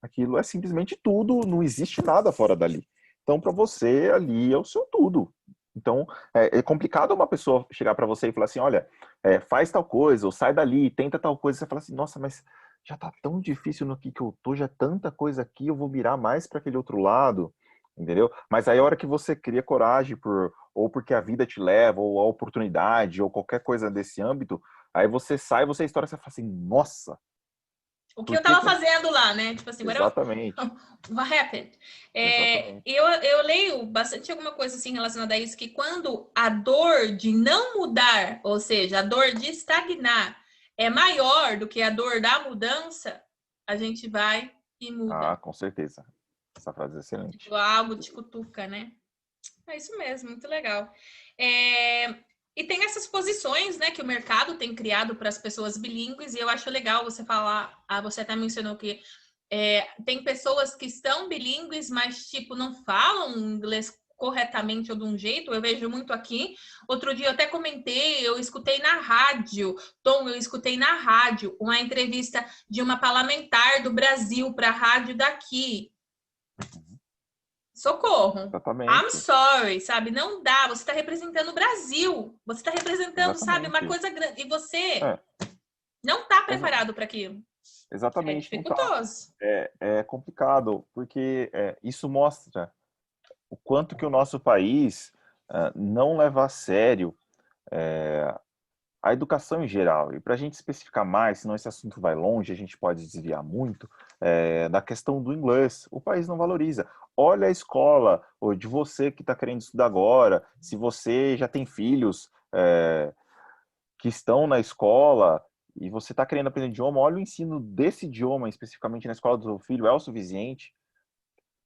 Aquilo é simplesmente tudo, não existe nada fora dali. Então, para você, ali é o seu tudo. Então, é complicado uma pessoa chegar para você e falar assim: olha, faz tal coisa, ou sai dali, tenta tal coisa. Você fala assim: nossa, mas já tá tão difícil no que eu tô, já é tanta coisa aqui, eu vou virar mais para aquele outro lado, entendeu? Mas aí, a hora que você cria coragem, ou porque a vida te leva, ou a oportunidade, ou qualquer coisa desse âmbito, aí você sai, você estoura, você fala assim: nossa, O que por eu que tava que eu. fazendo lá, né? Tipo assim, Exatamente, what happened? exatamente. Eu leio bastante alguma coisa assim relacionada a isso, que quando a dor de não mudar, ou seja, a dor de estagnar, é maior do que a dor da mudança, a gente vai e Ah, muda. com certeza. Essa frase é Tipo, excelente. algo te cutuca, né? É isso mesmo, muito legal. É, e tem essas posições, né, que o mercado tem criado para as pessoas bilíngues, e eu acho legal você falar, você até mencionou que tem pessoas que estão bilíngues, mas, tipo, não falam inglês corretamente ou de um jeito, eu vejo muito aqui. Outro dia eu até comentei, eu escutei na rádio, Tom, eu escutei na rádio uma entrevista de uma parlamentar do Brasil para a rádio daqui. Uhum. Socorro. I'm Exatamente, sorry, sabe? Não dá. Você está representando o Brasil. Você está representando, sabe, uma exatamente. coisa grande. E você É, não está exa- preparado para aquilo. É exatamente, não tá. dificultoso. É complicado, porque isso mostra o quanto que o nosso país não leva a sério a educação em geral. E para a gente especificar mais, senão esse assunto vai longe, a gente pode desviar muito, da questão do inglês. O país não valoriza. Olha a escola, ou de você que está querendo estudar agora, se você já tem filhos que estão na escola e você está querendo aprender idioma, olha o ensino desse idioma, especificamente na escola do seu filho, é o suficiente.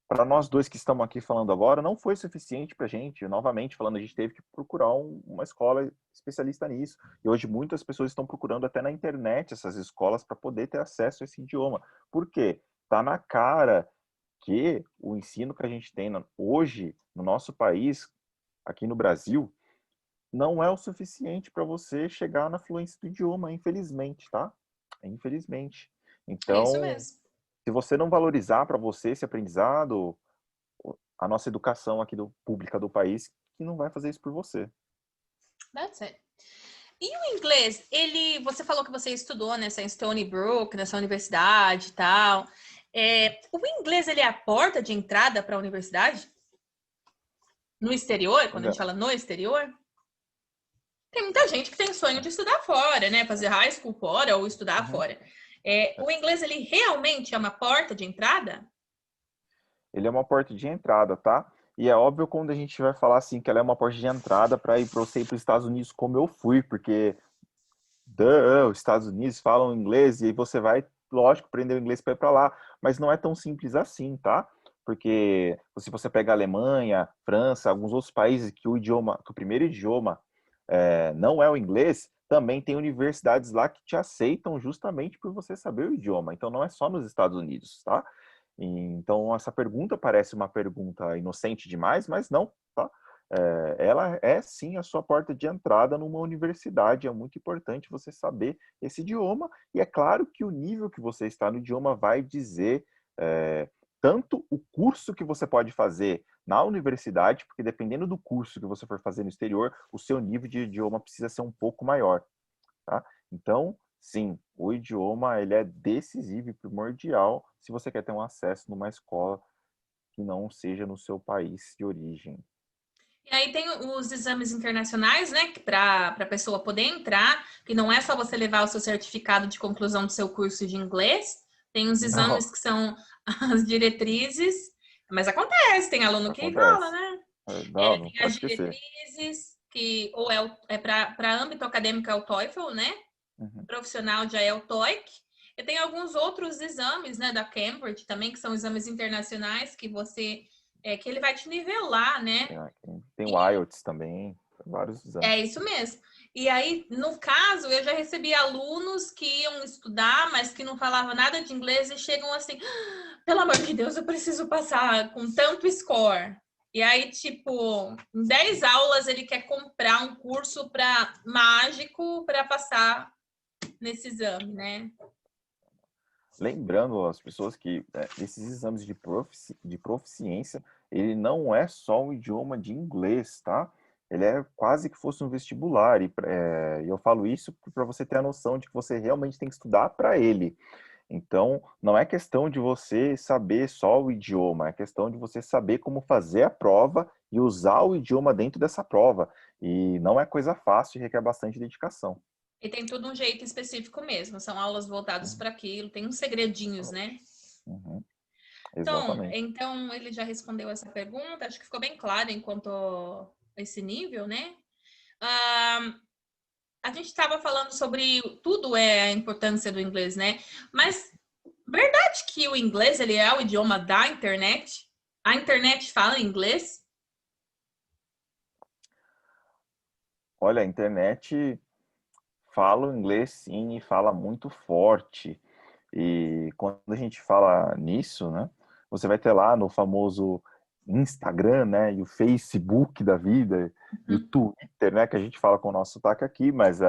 Para nós dois que estamos aqui falando agora, não foi suficiente para a gente. Novamente, falando, a gente teve que procurar uma escola especialista nisso. E hoje muitas pessoas estão procurando até na internet essas escolas para poder ter acesso a esse idioma. Por quê? Está na cara que o ensino que a gente tem hoje no nosso país, aqui no Brasil, não é o suficiente para você chegar na fluência do idioma, infelizmente, tá? Infelizmente. É isso Então, mesmo. se você não valorizar para você esse aprendizado, a nossa educação aqui pública do país, que não vai fazer isso por você. That's it. E o inglês, você falou que você estudou nessa Stony Brook, nessa universidade e tal. O inglês, ele é a porta de entrada para a universidade? No exterior, quando a gente Olha, fala no exterior? Tem muita gente que tem sonho de estudar fora, né? Fazer high school fora ou estudar uhum. fora. O inglês, ele realmente é uma porta de entrada? Ele é uma porta de entrada, tá? E é óbvio quando a gente vai falar assim que ela é uma porta de entrada para ir para você ir para os Estados Unidos, como eu fui, porque os Estados Unidos falam inglês e aí você vai, lógico, aprender o inglês para ir para lá, mas não é tão simples assim, tá? Porque se você pega a Alemanha, França, alguns outros países que que o primeiro idioma não é o inglês, também tem universidades lá que te aceitam justamente por você saber o idioma. Então não é só nos Estados Unidos, tá? Então essa pergunta parece uma pergunta inocente demais, mas não, tá? ela é sim a sua porta de entrada numa universidade. É muito importante você saber esse idioma, e é claro que o nível que você está no idioma vai dizer tanto o curso que você pode fazer na universidade, porque dependendo do curso que você for fazer no exterior, o seu nível de idioma precisa ser um pouco maior, tá? Então, sim, o idioma ele é decisivo e primordial se você quer ter um acesso numa escola que não seja no seu país de origem. E aí tem os exames internacionais, né, para a pessoa poder entrar, que não é só você levar o seu certificado de conclusão do seu curso de inglês, tem os Não, exames que são as diretrizes, mas acontece, tem aluno que enrola, acontece. né? Não, não Tem as pode esquecer. diretrizes, que ou é para âmbito acadêmico é o TOEFL, né? Uhum. Profissional já é o TOEIC. E tem alguns outros exames, né, da Cambridge também, que são exames internacionais que que ele vai te nivelar, né? Tem o IELTS também, vários É exames. isso mesmo. E aí, no caso, eu já recebi alunos que iam estudar, mas que não falavam nada de inglês e chegam assim, "Ah, pelo amor de Deus, eu preciso passar com tanto score." E aí, tipo, em 10 aulas ele quer comprar um curso mágico para passar nesse exame, né? Lembrando as pessoas que esses exames de proficiência, ele não é só um idioma de inglês, tá? Ele é quase que fosse um vestibular, e eu falo isso para você ter a noção de que você realmente tem que estudar para ele. Então, não é questão de você saber só o idioma, é questão de você saber como fazer a prova e usar o idioma dentro dessa prova. E não é coisa fácil e requer bastante dedicação. E tem tudo um jeito específico mesmo, são aulas voltadas Uhum, para aquilo, tem uns segredinhos, né? uhum, exatamente. Então ele já respondeu essa pergunta, acho que ficou bem claro enquanto esse nível, né? Ah, a gente estava falando sobre tudo a importância do inglês, né? Mas verdade que o inglês ele é o idioma da internet? A internet fala inglês? Olha, a internet fala o inglês sim e fala muito forte. E quando a gente fala nisso, né, você vai ter lá no famoso Instagram, né, e o Facebook da vida, e o Uhum. Twitter, né, que a gente fala com o nosso sotaque aqui, mas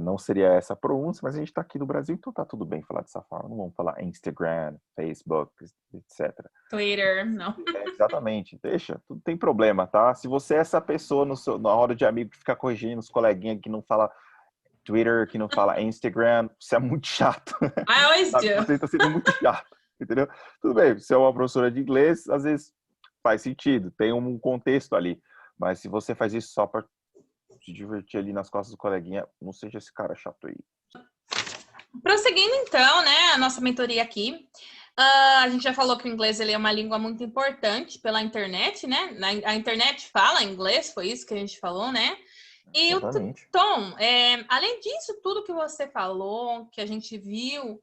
não seria essa a pronúncia, mas a gente está aqui no Brasil, então tá tudo bem falar dessa forma. Não vamos falar Instagram, Facebook, etc. Twitter, não. Exatamente, deixa, tudo tem problema, tá? Se você é essa pessoa na hora de amigo que fica corrigindo os coleguinhas que não fala Twitter, que não fala Instagram, você é muito chato. I always Sabe? do. Você está sendo muito chato, entendeu? Tudo bem, você é uma professora de inglês, às vezes faz sentido, tem um contexto ali. Mas se você faz isso só para se divertir ali nas costas do coleguinha, não seja esse cara chato aí. Prosseguindo então, né, a nossa mentoria aqui. A gente já falou que o inglês ele é uma língua muito importante pela internet, né? A internet fala inglês, foi isso que a gente falou, né? E o Exatamente. Tom, além disso, tudo que você falou, que a gente viu,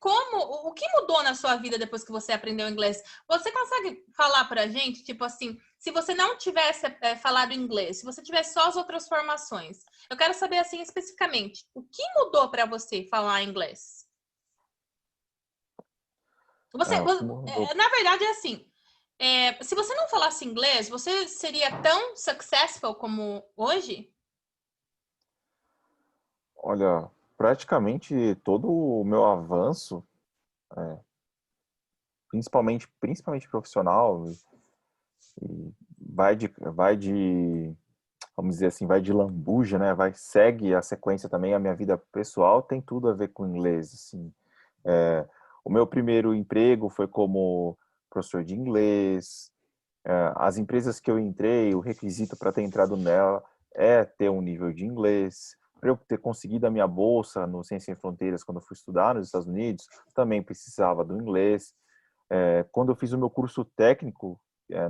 o que mudou na sua vida depois que você aprendeu inglês? Você consegue falar pra gente, tipo assim, se você não tivesse falado inglês, se você tivesse só as outras formações, eu quero saber assim especificamente, o que mudou para você falar inglês? O que mudou? Na verdade, é assim. Se você não falasse inglês, você seria tão successful como hoje? Olha, praticamente todo o meu avanço, principalmente profissional, e vamos dizer assim, vai de lambuja, né? Segue a sequência também. A minha vida pessoal tem tudo a ver com inglês, assim. O meu primeiro emprego foi como professor de inglês. As empresas que eu entrei, o requisito para ter entrado nela é ter um nível de inglês. Para eu ter conseguido a minha bolsa no Ciência Sem Fronteiras quando eu fui estudar nos Estados Unidos, também precisava do inglês. Quando eu fiz o meu curso técnico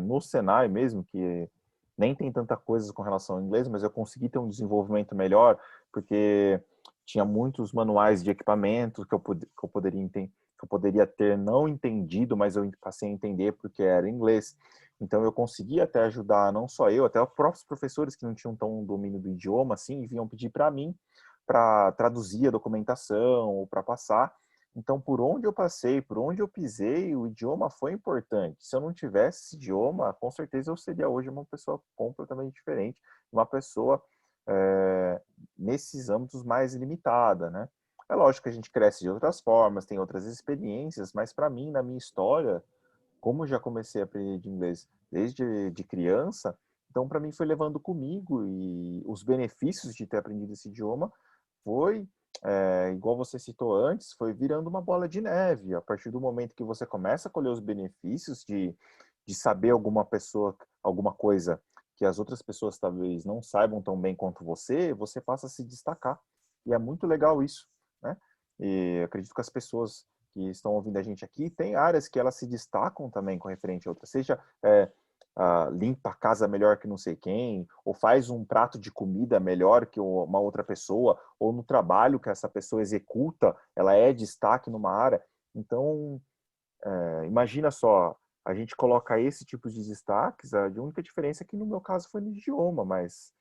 no Senai mesmo, que nem tem tanta coisa com relação ao inglês, mas eu consegui ter um desenvolvimento melhor, porque tinha muitos manuais de equipamento que eu poderia ter não entendido, mas eu passei a entender porque era inglês. Então eu consegui até ajudar, não só eu, até os próprios professores que não tinham tão domínio do idioma, assim, e vinham pedir para mim para traduzir a documentação ou para passar. Então, por onde eu passei, por onde eu pisei, o idioma foi importante. Se eu não tivesse esse idioma, com certeza eu seria hoje uma pessoa completamente diferente, uma pessoa é, nesses âmbitos mais limitada, né? É lógico que a gente cresce de outras formas, tem outras experiências, mas para mim, na minha história, como eu já comecei a aprender de inglês desde de criança, então para mim foi levando comigo e os benefícios de ter aprendido esse idioma foi, igual você citou antes, foi virando uma bola de neve. A partir do momento que você começa a colher os benefícios de saber alguma pessoa, alguma coisa que as outras pessoas talvez não saibam tão bem quanto você passa a se destacar. E é muito legal isso, né? E acredito que as pessoas que estão ouvindo a gente aqui, tem áreas que elas se destacam também com referente a outras, seja limpa a casa melhor que não sei quem, ou faz um prato de comida melhor que uma outra pessoa, ou no trabalho que essa pessoa executa, ela é destaque numa área. Então, imagina só, a gente coloca esse tipo de destaques, a única diferença é que no meu caso foi no idioma, mas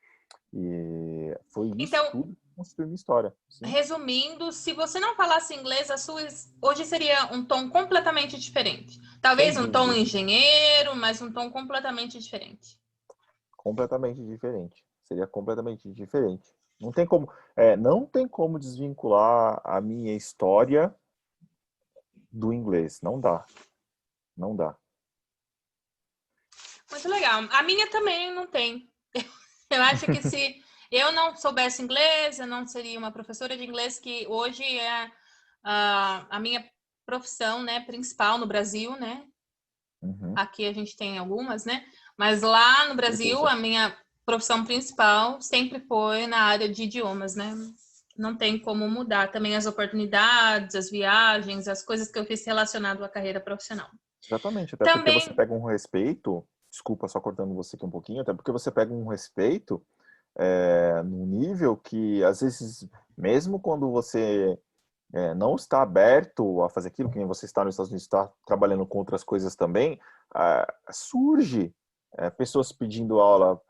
foi isso Então, tudo que construiu minha história. Sim, resumindo, se você não falasse inglês, a sua hoje seria um tom completamente diferente. sem Talvez um tom dúvidas. engenheiro, mas um tom completamente diferente. Completamente diferente. Seria completamente diferente. Não tem como, não tem como desvincular a minha história do inglês. Não dá. Não dá. Muito legal. A minha também não tem. Eu acho que se eu não soubesse inglês, eu não seria uma professora de inglês, que hoje é a minha profissão, né, principal no Brasil, né? Uhum, Aqui a gente tem algumas, né? Mas lá no com Brasil, certeza. a minha profissão principal sempre foi na área de idiomas, né? Não tem como mudar. Também as oportunidades, as viagens, as coisas que eu fiz relacionado à carreira profissional. Exatamente. Até porque você Também, pega um respeito, desculpa só cortando você aqui um pouquinho, até porque você pega um respeito num nível que, às vezes, mesmo quando você não está aberto a fazer aquilo, que nem você está nos Estados Unidos, está trabalhando com outras coisas também, surge pessoas pedindo aula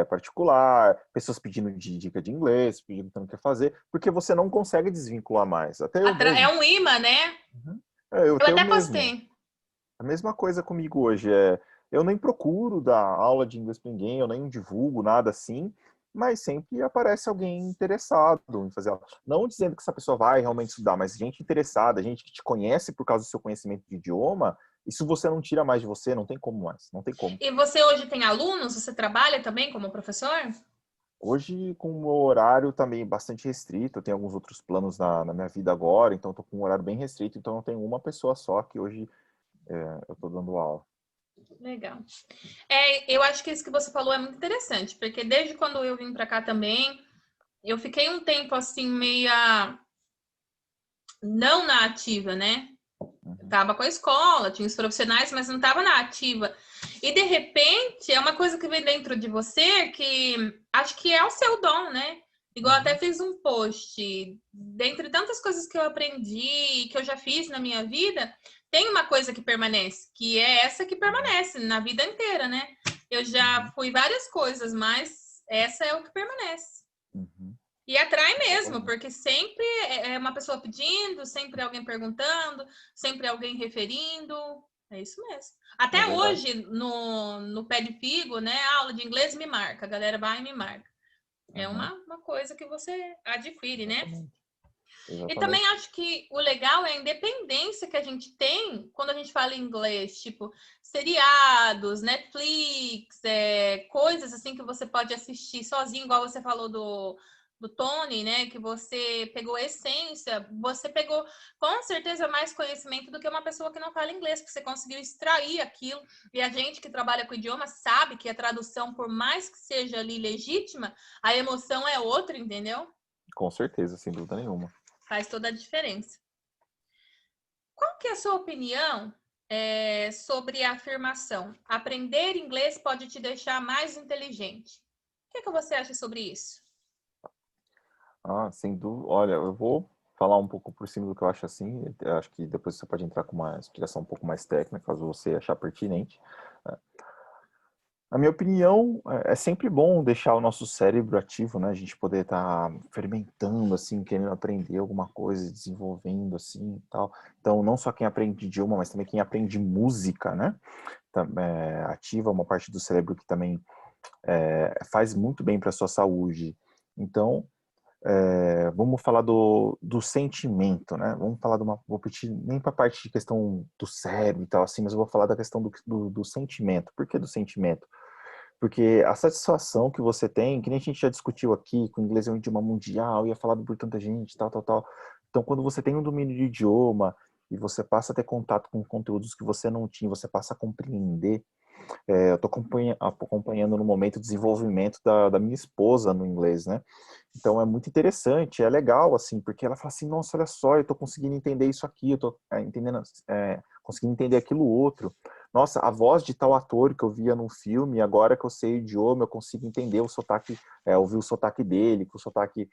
particular, pessoas pedindo dica de inglês, pedindo o que quer fazer, porque você não consegue desvincular mais. Até eu é mesmo. um imã, né? Uhum. Eu Eu tenho até mesmo. postei. A mesma coisa comigo hoje. Eu nem procuro dar aula de inglês para ninguém, eu nem divulgo nada assim, mas sempre aparece alguém interessado em fazer aula. Não dizendo que essa pessoa vai realmente estudar, mas gente interessada, gente que te conhece por causa do seu conhecimento de idioma, isso você não tira mais de você, não tem como mais, não tem como. E você hoje tem alunos? Você trabalha também como professor? Hoje, com o meu horário também bastante restrito, eu tenho alguns outros planos na minha vida agora, então estou com um horário bem restrito, então eu tenho uma pessoa só que hoje eu estou dando aula. Legal. Eu acho que isso que você falou é muito interessante, porque desde quando eu vim para cá também, eu fiquei um tempo assim, meia não na ativa, né? Uhum. Tava com a escola, tinha os profissionais, mas não tava na ativa. E de repente é uma coisa que vem dentro de você que acho que é o seu dom, né? Igual eu até Uhum. fiz um post, dentre tantas coisas que eu aprendi, que eu já fiz na minha vida, tem uma coisa que permanece, que é essa que permanece na vida inteira, né? Eu já Uhum. fui várias coisas, mas essa é o que permanece. Uhum. E atrai mesmo, Exatamente. porque sempre é uma pessoa pedindo, sempre alguém perguntando, sempre alguém referindo. É isso mesmo. É Até verdade. hoje, no Pé de Figo, né? A aula de inglês me marca. A galera vai e me marca. É Uhum. uma coisa que você adquire, né? Exatamente. E também Exatamente. acho que o legal é a independência que a gente tem quando a gente fala inglês, tipo seriados, Netflix, coisas assim que você pode assistir sozinho, igual você falou do Tony, né? Que você pegou a essência, você pegou com certeza mais conhecimento do que uma pessoa que não fala inglês, porque você conseguiu extrair aquilo. E a gente que trabalha com idioma sabe que a tradução, por mais que seja ali legítima, a emoção é outra, entendeu? Com certeza, sem dúvida nenhuma. Faz toda a diferença. Qual que é a sua opinião sobre a afirmação? Aprender inglês pode te deixar mais inteligente. O que você acha sobre isso? Sem dúvida. Olha, eu vou falar um pouco por cima do que eu acho assim. Eu acho que depois você pode entrar com uma explicação um pouco mais técnica, caso você achar pertinente. Na minha opinião, é sempre bom deixar o nosso cérebro ativo, né? A gente poder estar fermentando, assim, querendo aprender alguma coisa, desenvolvendo, assim, e tal. Então, não só quem aprende idioma, mas também quem aprende música, né? Ativa uma parte do cérebro que também faz muito bem para a sua saúde. Então, vamos falar do sentimento, né? Vamos falar de uma. Vou pedir nem para a parte de questão do cérebro e tal, assim, mas eu vou falar da questão do sentimento. Por que do sentimento? Porque a satisfação que você tem, que nem a gente já discutiu aqui, que o inglês é um idioma mundial e é falado por tanta gente, tal, tal, tal. Então, quando você tem um domínio de idioma e você passa a ter contato com conteúdos que você não tinha, você passa a compreender. Eu estou acompanhando no momento o desenvolvimento da minha esposa no inglês, né? Então é muito interessante, é legal, assim, porque ela fala assim, nossa, olha só, eu estou conseguindo entender isso aqui, eu estou conseguindo entender aquilo outro. Nossa, a voz de tal ator que eu via no filme, agora que eu sei o idioma, eu consigo entender o sotaque, ouvir o sotaque dele, que o sotaque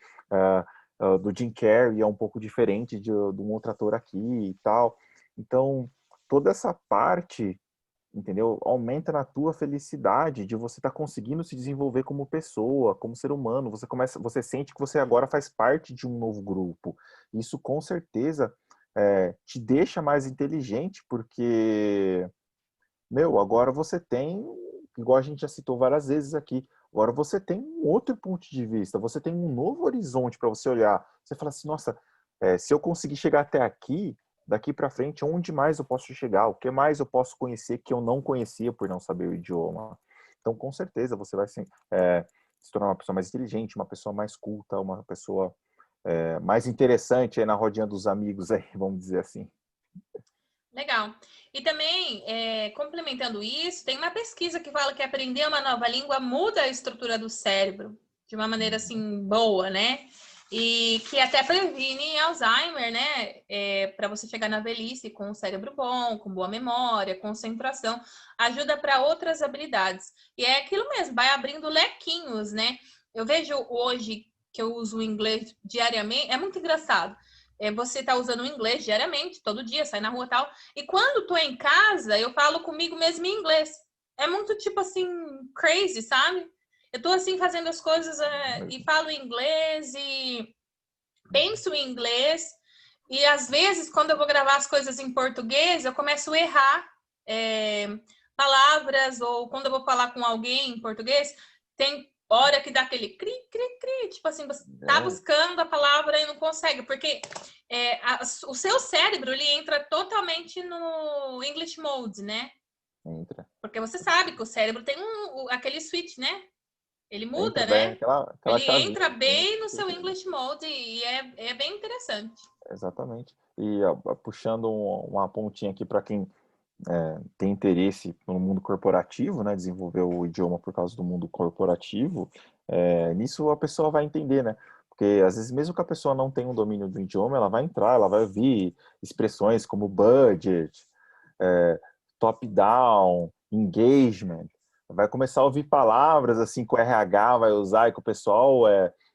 do Jim Carrey é um pouco diferente de um outro ator aqui e tal. Então, toda essa parte, entendeu? Aumenta na tua felicidade de você estar conseguindo se desenvolver como pessoa, como ser humano. Você sente que você agora faz parte de um novo grupo. Isso com certeza te deixa mais inteligente, porque, meu, agora você tem, igual a gente já citou várias vezes aqui, agora você tem um outro ponto de vista, você tem um novo horizonte para você olhar. Você fala assim, nossa, se eu conseguir chegar até aqui, daqui para frente, onde mais eu posso chegar? O que mais eu posso conhecer que eu não conhecia por não saber o idioma? Então, com certeza, você vai se tornar uma pessoa mais inteligente, uma pessoa mais culta, uma pessoa mais interessante aí na rodinha dos amigos, aí, vamos dizer assim. Legal. E também, complementando isso, tem uma pesquisa que fala que aprender uma nova língua muda a estrutura do cérebro de uma maneira assim boa, né? E que até previne Alzheimer, né? Para você chegar na velhice com um cérebro bom, com boa memória, concentração, ajuda para outras habilidades. E é aquilo mesmo, vai abrindo lequinhos, né? Eu vejo hoje que eu uso o inglês diariamente, é muito engraçado. Você tá usando o inglês diariamente, todo dia, sai na rua e tal. E quando tô em casa, eu falo comigo mesmo em inglês. É muito tipo assim, crazy, sabe? Eu tô assim fazendo as coisas e falo inglês e penso em inglês. E às vezes, quando eu vou gravar as coisas em português, eu começo a errar palavras, ou quando eu vou falar com alguém em português, tem hora que dá aquele cri, cri, cri. Tipo assim, você tá buscando a palavra e não consegue, porque o seu cérebro ele entra totalmente no English mode, né? Entra. Porque você sabe que o cérebro tem aquele switch, né? Ele Entra muda, bem, né? aquela Ele chavinha. entra bem no seu English mode e é bem interessante. Exatamente. E puxando uma pontinha aqui para quem tem interesse no mundo corporativo, né, desenvolver o idioma por causa do mundo corporativo, nisso a pessoa vai entender, né? Porque às vezes mesmo que a pessoa não tenha um domínio do idioma, ela vai entrar, ela vai ouvir expressões como budget, top-down, engagement, vai começar a ouvir palavras assim que o RH vai usar e que o pessoal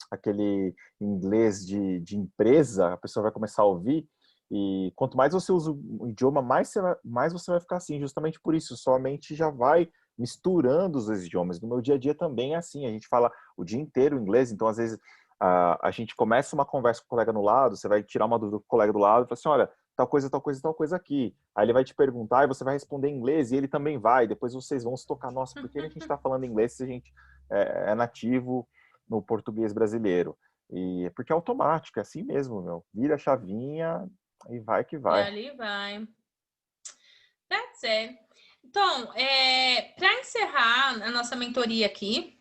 aquele inglês de empresa, a pessoa vai começar a ouvir. E quanto mais você usa o idioma, mais você vai ficar assim, justamente por isso. Sua mente já vai misturando os dois idiomas. No meu dia a dia também é assim. A gente fala o dia inteiro inglês, então às vezes a gente começa uma conversa com o colega no lado, você vai tirar uma dúvida com o colega do lado e fala assim: olha, tal coisa, tal coisa, tal coisa aqui. Aí ele vai te perguntar e você vai responder em inglês e ele também vai. Depois vocês vão se tocar: nossa, por que a gente está falando inglês se a gente é nativo no português brasileiro? E porque é automático, é assim mesmo, meu. Vira a chavinha e vai que E vai. ali vai. That's it. Então, para encerrar a nossa mentoria aqui,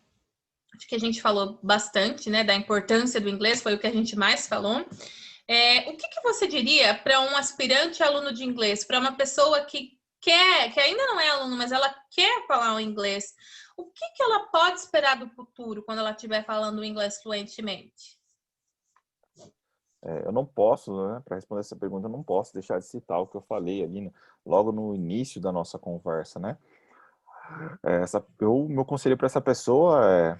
acho que a gente falou bastante, né, da importância do inglês, foi o que a gente mais falou. O que você diria para um aspirante aluno de inglês, para uma pessoa que que ainda não é aluno, mas ela quer falar o inglês? O que ela pode esperar do futuro quando ela estiver falando o inglês fluentemente? Eu não posso, né, para responder essa pergunta, eu não posso deixar de citar o que eu falei ali, né, logo no início da nossa conversa, né? Meu conselho para essa pessoa é: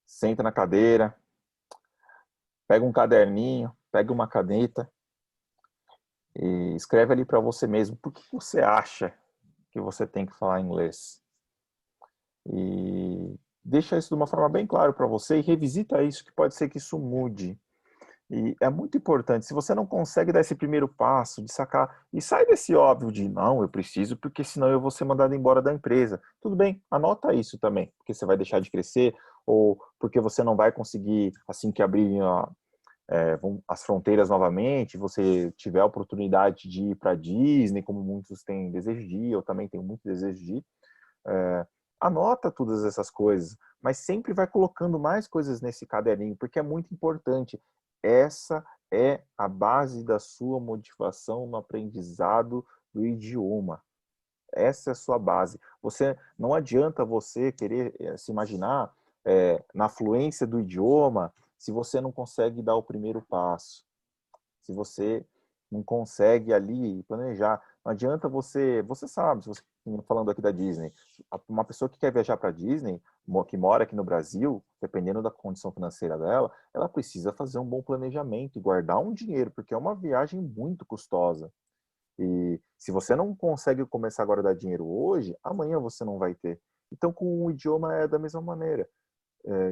senta na cadeira, pega um caderninho, pega uma caneta e escreve ali para você mesmo por que você acha que você tem que falar inglês. E deixa isso de uma forma bem clara para você e revisita isso, que pode ser que isso mude. E é muito importante, se você não consegue dar esse primeiro passo, de sacar, e sai desse óbvio de, não, eu preciso, porque senão eu vou ser mandado embora da empresa. Tudo bem, anota isso também, porque você vai deixar de crescer, ou porque você não vai conseguir, assim que abrirem as fronteiras novamente, você tiver a oportunidade de ir para Disney, como muitos têm desejo de ir, eu também tenho muito desejo de ir, é, anota todas essas coisas, mas sempre vai colocando mais coisas nesse caderninho, porque é muito importante. Essa é a base da sua motivação no aprendizado do idioma. Essa é a sua base. Você não adianta você querer se imaginar na fluência do idioma se você não consegue dar o primeiro passo, se você não consegue ali planejar. Não adianta você sabe, se você falando aqui da Disney, uma pessoa que quer viajar para Disney, que mora aqui no Brasil, dependendo da condição financeira dela, ela precisa fazer um bom planejamento e guardar um dinheiro, porque é uma viagem muito custosa. E se você não consegue começar agora a dar dinheiro hoje, amanhã você não vai ter. Então, com o idioma é da mesma maneira.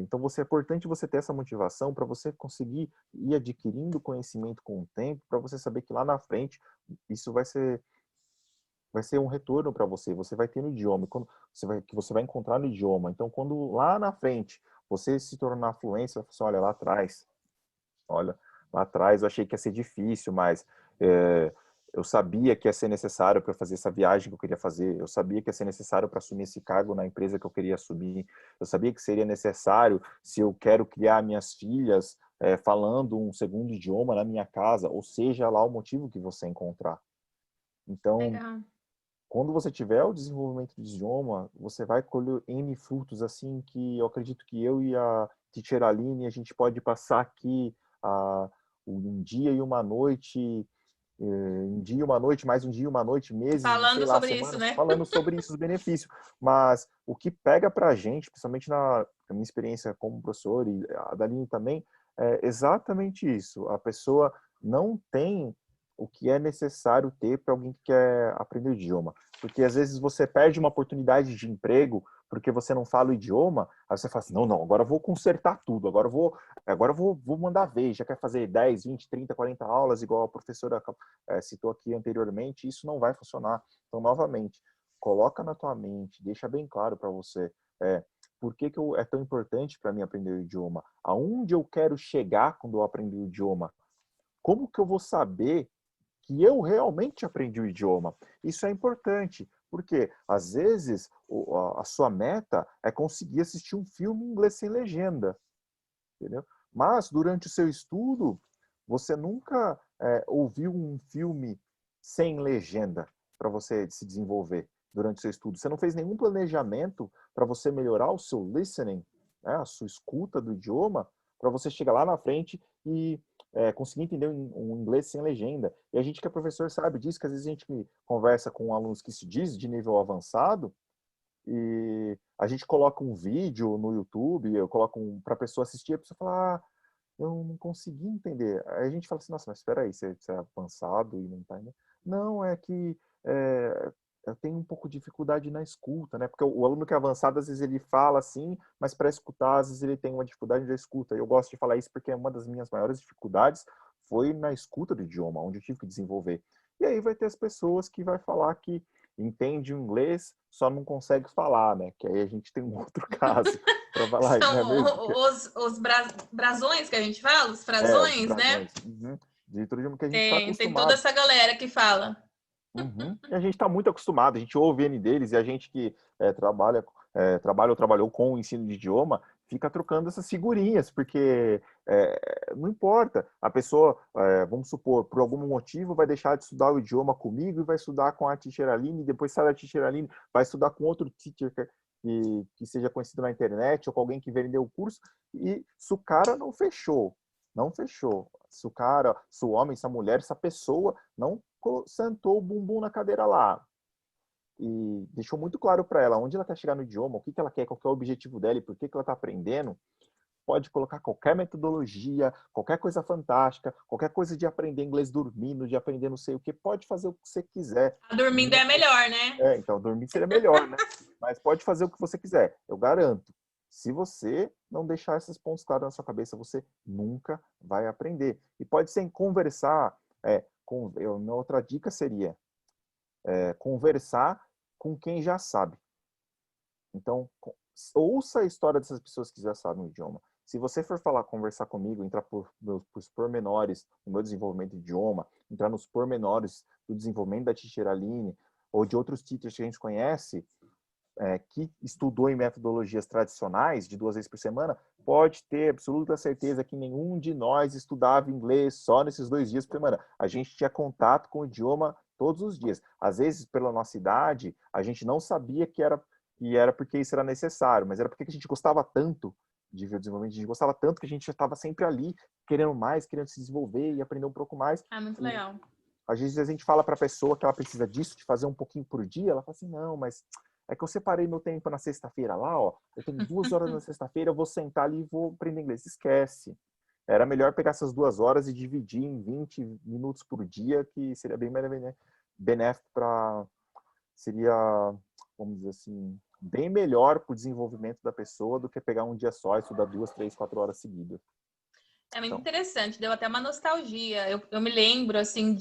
Então, é importante você ter essa motivação para você conseguir ir adquirindo conhecimento com o tempo, para você saber que lá na frente isso vai ser um retorno para você. Você vai ter no idioma, que você vai encontrar no idioma. Então, quando lá na frente você se tornar fluente, você vai falar assim, olha, lá atrás eu achei que ia ser difícil, mas é, eu sabia que ia ser necessário para fazer essa viagem que eu queria fazer, eu sabia que ia ser necessário para assumir esse cargo na empresa que eu queria assumir, eu sabia que seria necessário se eu quero criar minhas filhas falando um segundo idioma na minha casa, ou seja lá o motivo que você encontrar. Então, Legal. quando você tiver o desenvolvimento do idioma, você vai colher N frutos assim que eu acredito que eu e a Teacher Aline, a gente pode passar aqui um dia e uma noite, um dia e uma noite, mais um dia e uma noite, meses, sei Falando lá, sobre isso, semanas, né? falando sobre isso, os benefícios. Mas o que pega pra gente, principalmente na minha experiência como professor e a da Aline também, é exatamente isso. A pessoa não tem o que é necessário ter para alguém que quer aprender o idioma. Porque às vezes você perde uma oportunidade de emprego porque você não fala o idioma, aí você fala assim, não, agora eu vou consertar tudo, vou mandar ver, já quer fazer 10, 20, 30, 40 aulas, igual a professora citou aqui anteriormente, isso não vai funcionar. Então, novamente, coloca na tua mente, deixa bem claro para você por que é tão importante para mim aprender o idioma, aonde eu quero chegar quando eu aprender o idioma, como que eu vou saber que eu realmente aprendi o idioma. Isso é importante, porque às vezes a sua meta é conseguir assistir um filme em inglês sem legenda, entendeu? Mas durante o seu estudo, você nunca ouviu um filme sem legenda para você se desenvolver durante o seu estudo. Você não fez nenhum planejamento para você melhorar o seu listening, né, a sua escuta do idioma, para você chegar lá na frente e conseguir entender um inglês sem legenda. E a gente que é professor sabe disso, que às vezes a gente conversa com alunos que se diz de nível avançado e a gente coloca um vídeo no YouTube, eu coloco para a pessoa assistir, a pessoa fala, eu não consegui entender. Aí a gente fala assim, nossa, mas espera aí, você é avançado e não tá, né? Não, é que eu tenho um pouco de dificuldade na escuta, né? Porque o aluno que é avançado, às vezes ele fala assim, mas para escutar, às vezes ele tem uma dificuldade da escuta. Eu gosto de falar isso porque uma das minhas maiores dificuldades foi na escuta do idioma, onde eu tive que desenvolver. E aí vai ter as pessoas que vai falar que entende o inglês, só não consegue falar, né? Que aí a gente tem um outro caso para falar, não é mesmo? São os brasões que a gente fala, os Os frasões, né? brasões. Uhum. De todo idioma que a gente está Tem toda acostumado. essa galera que fala. Uhum. E a gente está muito acostumado, a gente ouve N deles e a gente que trabalha ou trabalhou com o ensino de idioma fica trocando essas figurinhas, porque não importa. A pessoa, vamos supor, por algum motivo vai deixar de estudar o idioma comigo e vai estudar com a teacher Aline, e depois sai da teacher Aline, vai estudar com outro teacher que seja conhecido na internet ou com alguém que vendeu o curso, e se o cara não fechou. Se o cara, se o homem, se a mulher, se a pessoa não sentou o bumbum na cadeira lá e deixou muito claro para ela onde ela quer chegar no idioma, o que ela quer, qual que é o objetivo dela e por que ela está aprendendo, pode colocar qualquer metodologia, qualquer coisa fantástica, qualquer coisa de aprender inglês dormindo, de aprender não sei o que, pode fazer o que você quiser. Dormindo é melhor, né? Então, dormir seria melhor, né? Mas pode fazer o que você quiser. Eu garanto. Se você não deixar esses pontos claros na sua cabeça, você nunca vai aprender. E pode ser em conversar. Minha outra dica seria conversar com quem já sabe. Então, ouça a história dessas pessoas que já sabem o idioma. Se você for conversar comigo, entrar por pormenores no meu desenvolvimento de idioma, entrar nos pormenores do desenvolvimento da teacher Aline, ou de outros teachers que a gente conhece, que estudou em metodologias tradicionais, de 2 vezes por semana, pode ter absoluta certeza que nenhum de nós estudava inglês só nesses 2 dias por semana. A gente tinha contato com o idioma todos os dias. Às vezes, pela nossa idade, a gente não sabia que era porque isso era necessário, mas era porque a gente gostava tanto de ver o desenvolvimento, a gente gostava tanto que a gente já estava sempre ali, querendo mais, querendo se desenvolver e aprender um pouco mais. Muito legal. Às vezes a gente fala para a pessoa que ela precisa disso, de fazer um pouquinho por dia, ela fala assim, não, mas é que eu separei meu tempo na sexta-feira lá, ó, eu tenho 2 horas na sexta-feira, eu vou sentar ali e vou aprender inglês. Esquece. Era melhor pegar essas 2 horas e dividir em 20 minutos por dia, que seria bem benéfico seria, vamos dizer assim, bem melhor para o desenvolvimento da pessoa do que pegar um dia só e estudar 2, 3, 4 horas seguidas. É muito interessante, deu até uma nostalgia. Eu me lembro, assim,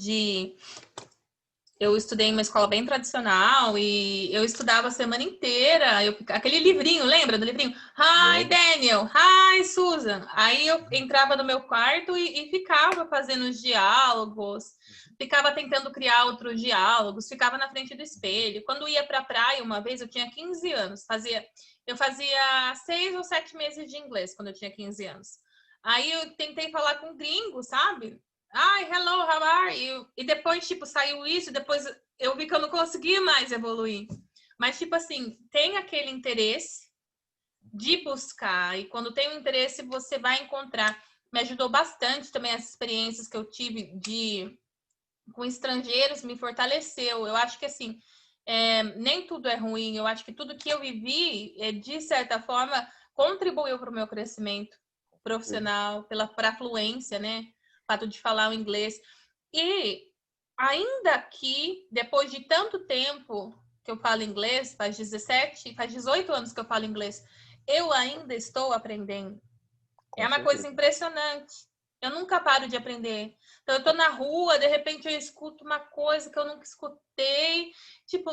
eu estudei em uma escola bem tradicional e eu estudava a semana inteira. Aquele livrinho, lembra do livrinho? Hi, Daniel! Hi, Susan! Aí eu entrava no meu quarto e ficava fazendo os diálogos, ficava tentando criar outros diálogos, ficava na frente do espelho. Quando ia para a praia, uma vez, eu tinha 15 anos. Eu fazia 6 ou 7 meses de inglês quando eu tinha 15 anos. Aí eu tentei falar com gringo, sabe? Ai, hello, how are you? E depois, tipo, saiu isso, depois eu vi que eu não conseguia mais evoluir. Mas, tipo assim, tem aquele interesse de buscar. E quando tem um interesse, você vai encontrar. Me ajudou bastante também as experiências que eu tive com estrangeiros, me fortaleceu. Eu acho que, assim, nem tudo é ruim. Eu acho que tudo que eu vivi, de certa forma, contribuiu para o meu crescimento profissional, para a fluência, né? O fato de falar o inglês. E ainda que, depois de tanto tempo que eu falo inglês, faz 18 anos que eu falo inglês, eu ainda estou aprendendo. É uma coisa impressionante. Eu nunca paro de aprender. Então, eu tô na rua, de repente eu escuto uma coisa que eu nunca escutei. Tipo,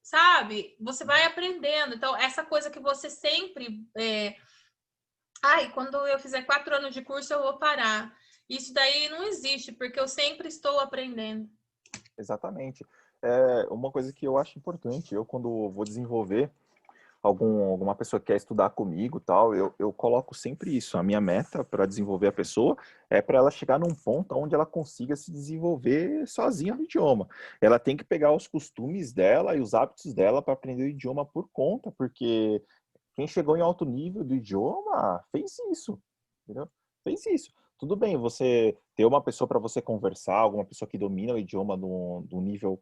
sabe? Você vai aprendendo. Então, essa coisa que você sempre... quando eu fizer 4 anos de curso, eu vou parar. Isso daí não existe, porque eu sempre estou aprendendo. Exatamente. Uma coisa que eu acho importante, eu quando vou desenvolver alguma pessoa que quer estudar comigo, tal, eu coloco sempre isso. A minha meta para desenvolver a pessoa é para ela chegar num ponto onde ela consiga se desenvolver sozinha no idioma. Ela tem que pegar os costumes dela e os hábitos dela para aprender o idioma por conta, porque quem chegou em alto nível do idioma fez isso, entendeu? Fez isso. Tudo bem, você ter uma pessoa para você conversar, alguma pessoa que domina o idioma do nível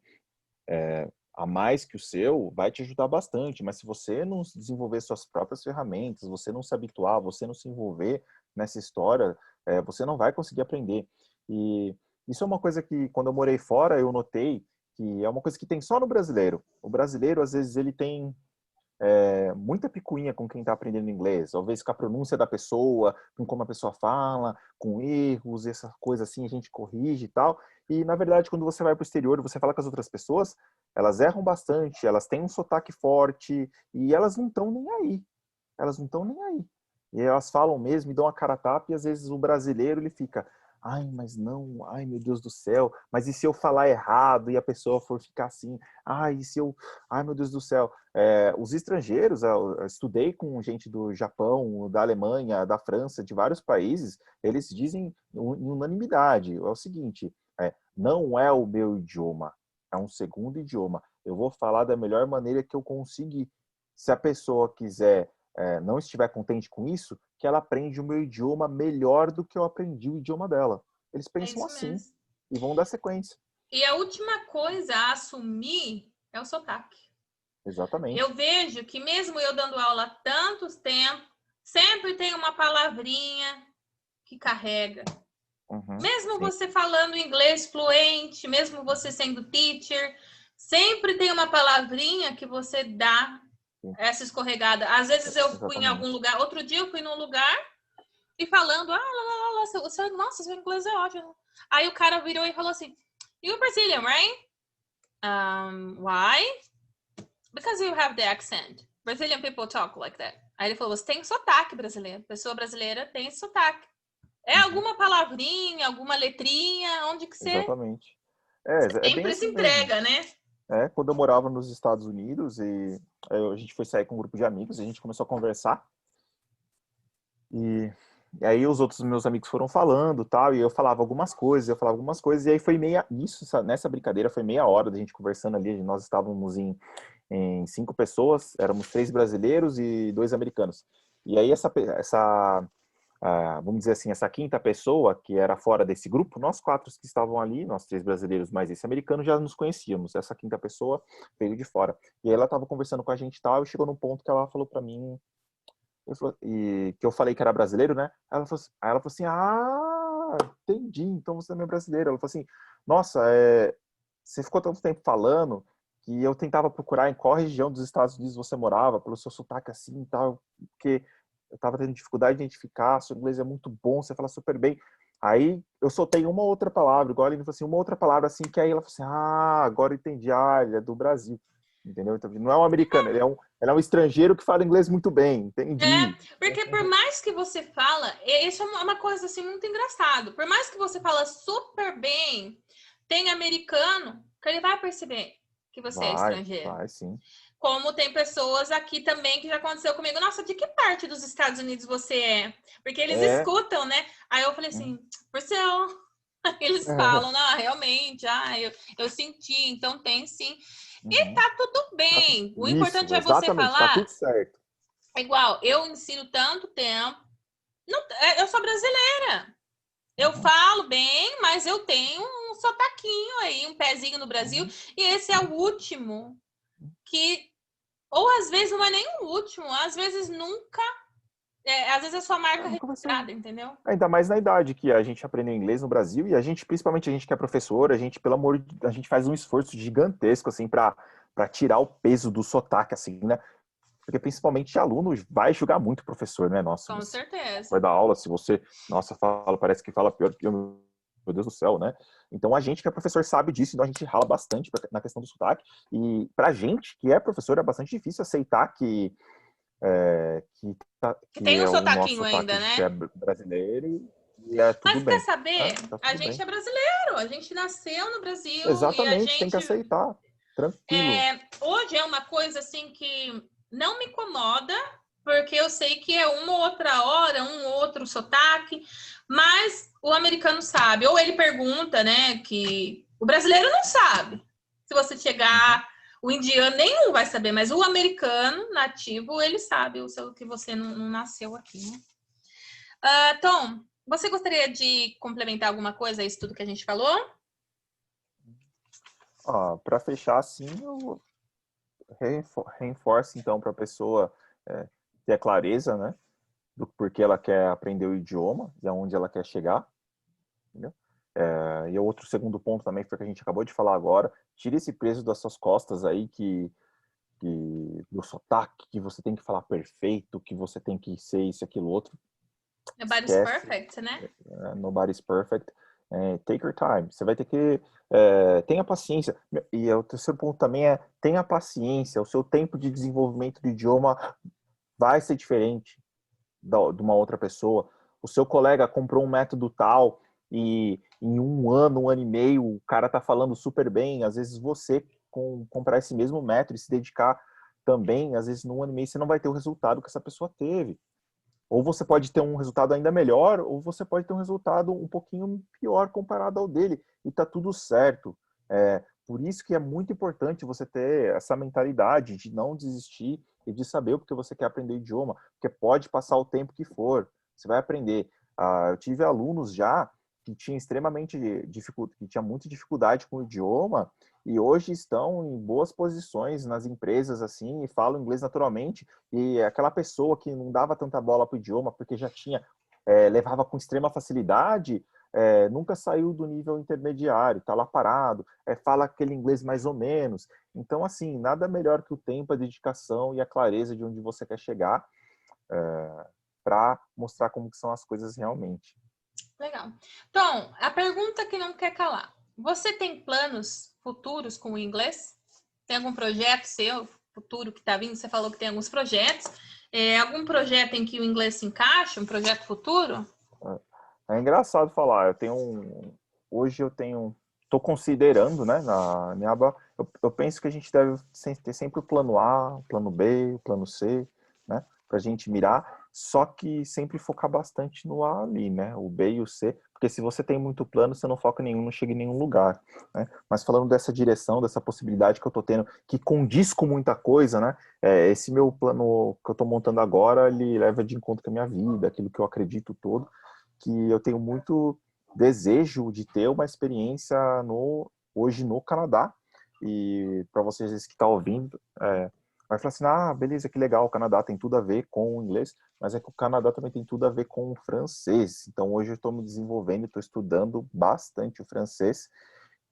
a mais que o seu, vai te ajudar bastante. Mas se você não desenvolver suas próprias ferramentas, você não se habituar, você não se envolver nessa história, você não vai conseguir aprender. E isso é uma coisa que, quando eu morei fora, eu notei que é uma coisa que tem só no brasileiro. O brasileiro, às vezes, ele tem muita picuinha com quem está aprendendo inglês, talvez com a pronúncia da pessoa, com como a pessoa fala, com erros, essa coisa assim, a gente corrige e tal. E, na verdade, quando você vai para o exterior e você fala com as outras pessoas, elas erram bastante, elas têm um sotaque forte e elas não estão nem aí. Elas não estão nem aí. E elas falam mesmo e dão a cara a tapa e, às vezes, o brasileiro, ele fica... Ai, mas não, ai meu Deus do céu, mas e se eu falar errado e a pessoa for ficar assim? Ai, e se eu... Ai, meu Deus do céu. Os estrangeiros, eu estudei com gente do Japão, da Alemanha, da França, de vários países, eles dizem em unanimidade, é o seguinte, não é o meu idioma, é um segundo idioma. Eu vou falar da melhor maneira que eu conseguir. Se a pessoa quiser, não estiver contente com isso, que ela aprende o meu idioma melhor do que eu aprendi o idioma dela. Eles pensam assim mesmo. E vão dar sequência. E a última coisa a assumir é o sotaque. Exatamente. Eu vejo que mesmo eu dando aula há tanto tempo, sempre tem uma palavrinha que carrega. Mesmo sim. você falando inglês fluente, mesmo você sendo teacher, sempre tem uma palavrinha que você dá Sim. essa escorregada. Às vezes eu fui em algum Exatamente. lugar, outro dia eu fui num lugar e falando, nossa, seu inglês é ótimo. Aí o cara virou e falou assim, you're Brazilian, right? Why? Because you have the accent. Brazilian people talk like that. Aí ele falou, você tem sotaque brasileiro. Pessoa brasileira tem sotaque. É alguma palavrinha, alguma letrinha, onde que você Exatamente. É bem sempre se assim mesmo. entrega, né? Quando eu morava nos Estados Unidos e a gente foi sair com um grupo de amigos, a gente começou a conversar e aí os outros meus amigos foram falando, tal, e eu falava algumas coisas, e aí foi nessa brincadeira foi meia hora da gente conversando ali, nós estávamos em 5 pessoas, éramos 3 brasileiros e 2 americanos. E aí vamos dizer assim, essa quinta pessoa que era fora desse grupo, nós 4 que estavam ali, nós 3 brasileiros mais esse americano, já nos conhecíamos. Essa quinta pessoa veio de fora. E aí ela estava conversando com a gente e tal, e chegou num ponto que ela falou para mim, e que eu falei que era brasileiro, né? Aí ela falou assim, entendi, então você também é brasileiro. Ela falou assim, nossa, você ficou tanto tempo falando que eu tentava procurar em qual região dos Estados Unidos você morava, pelo seu sotaque assim e tal, porque eu estava tendo dificuldade de identificar, seu inglês é muito bom, você fala super bem. Aí eu soltei uma outra palavra, igual ele falou assim, uma outra palavra assim, que aí ela falou assim, agora eu entendi, ele é do Brasil, entendeu? Então, não é um americano, ele é um estrangeiro que fala inglês muito bem, entendi. Porque por mais que você fala, isso é uma coisa assim muito engraçado. Por mais que você fala super bem, tem americano que ele vai perceber que você é estrangeiro. Vai, sim. Como tem pessoas aqui também que já aconteceu comigo. Nossa, de que parte dos Estados Unidos você é? Porque eles escutam, né? Aí eu falei assim, Brazil. Eles falam, não, realmente, eu senti, então tem sim. E tá tudo bem. O importante Isso, é você exatamente, tá falar. tudo certo. É igual, eu ensino tanto tempo. Não, eu sou brasileira. Eu falo bem, mas eu tenho um sotaquinho aí, um pezinho no Brasil. E esse é o último que, ou às vezes não é nem o último, às vezes nunca. Às vezes é sua marca Nunca vai ser. registrada, entendeu? Ainda mais na idade que a gente aprendeu inglês no Brasil e a gente, principalmente a gente que é professor, a gente faz um esforço gigantesco, assim, para tirar o peso do sotaque, assim, né? Porque principalmente aluno vai julgar muito o professor, né? Nossa, Com você certeza. vai dar aula, se você, nossa, parece que fala pior que eu, meu Deus do céu, né? Então a gente que é professor sabe disso, então a gente rala bastante na questão do sotaque. E pra gente que é professor é bastante difícil aceitar Que que tem um é o nosso sotaquinho sotaque ainda, que é né? brasileiro e é tudo Mas quer bem. saber? Tá A tudo gente bem. é brasileiro, a gente nasceu no Brasil e a Exatamente, tem que gente. aceitar. Tranquilo. Hoje é uma coisa assim que não me incomoda, porque eu sei que é uma ou outra hora, um ou outro sotaque, mas o americano sabe. Ou ele pergunta, né? Que o brasileiro não sabe. Se você Uhum. chegar, o indiano nenhum vai saber, mas o americano nativo, ele sabe o seu que você não nasceu aqui, né? Tom, você gostaria de complementar alguma coisa a isso tudo que a gente falou? Para fechar, assim, eu reforço então para a pessoa ter a clareza, né, do porquê ela quer aprender o idioma e aonde ela quer chegar, entendeu? E o outro segundo ponto também foi que a gente acabou de falar agora, tire esse peso das suas costas aí do sotaque, que você tem que falar perfeito, que você tem que ser isso, aquilo, outro. Nobody's Esquece. perfect, né? Nobody's perfect. Take your time. Você vai ter que tenha paciência. E o terceiro ponto também tenha paciência. O seu tempo de desenvolvimento do idioma vai ser diferente de uma outra pessoa. O seu colega comprou um método tal e em um ano e meio, o cara tá falando super bem. Às vezes você comprar esse mesmo método e se dedicar também, às vezes num ano e meio você não vai ter o resultado que essa pessoa teve. Ou você pode ter um resultado ainda melhor, ou você pode ter um resultado um pouquinho pior comparado ao dele. E tá tudo certo. Por isso que é muito importante você ter essa mentalidade de não desistir e de saber o que você quer aprender o idioma. Porque pode passar o tempo que for, você vai aprender. Eu tive alunos já que tinham extremamente que tinha muita dificuldade com o idioma e hoje estão em boas posições nas empresas, assim, e falam inglês naturalmente, e aquela pessoa que não dava tanta bola para o idioma, porque já tinha, levava com extrema facilidade, nunca saiu do nível intermediário, está lá parado, fala aquele inglês mais ou menos. Então, assim, nada melhor que o tempo, a dedicação e a clareza de onde você quer chegar, para mostrar como que são as coisas realmente. Legal. Então, a pergunta que não quer calar. Você tem planos futuros com o inglês? Tem algum projeto seu futuro que está vindo? Você falou que tem alguns projetos. Algum projeto em que o inglês se encaixa? Um projeto futuro? É engraçado falar. Hoje eu tenho, estou considerando, né, na minha aba, eu penso que a gente deve ter sempre o plano A, o plano B, o plano C, né, para a gente mirar. Só que sempre focar bastante no A ali, né, o B e o C, porque se você tem muito plano, você não foca em nenhum, não chega em nenhum lugar, né. Mas falando dessa direção, dessa possibilidade que eu estou tendo, que condiz com muita coisa, né, esse meu plano que eu estou montando agora, ele leva de encontro com a minha vida, aquilo que eu acredito todo, que eu tenho muito desejo de ter uma experiência hoje no Canadá. E para vocês que estão ouvindo, vai falar assim, beleza, que legal, o Canadá tem tudo a ver com o inglês, mas é que o Canadá também tem tudo a ver com o francês. Então hoje eu estou me desenvolvendo, estou estudando bastante o francês,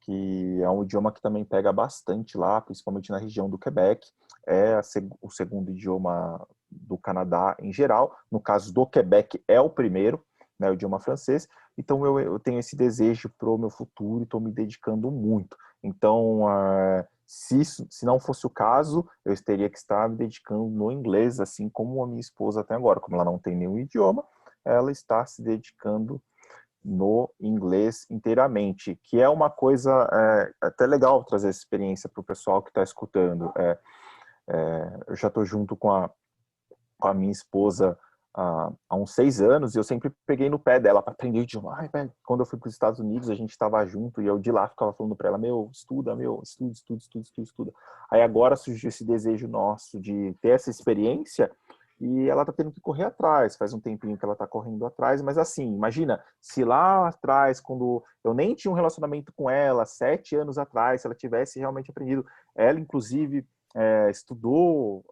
que é um idioma que também pega bastante lá, principalmente na região do Quebec. É o segundo idioma do Canadá em geral. No caso do Quebec, é o primeiro, né, o idioma francês. Então eu tenho esse desejo para o meu futuro e estou me dedicando muito. Então, se não fosse o caso, eu teria que estar me dedicando no inglês, assim como a minha esposa até agora. Como ela não tem nenhum idioma, ela está se dedicando no inglês inteiramente, que é uma coisa até legal trazer essa experiência para o pessoal que está escutando. Eu já estou junto com a minha esposa há uns 6 anos e eu sempre peguei no pé dela para aprender o idioma. Quando eu fui para os Estados Unidos, a gente estava junto e eu de lá ficava falando para ela, estuda, estuda. Aí agora surgiu esse desejo nosso de ter essa experiência e ela tá tendo que correr atrás. Faz um tempinho que ela tá correndo atrás, mas assim, imagina, se lá atrás, quando eu nem tinha um relacionamento com ela, 7 anos atrás, se ela tivesse realmente aprendido, ela inclusive estudou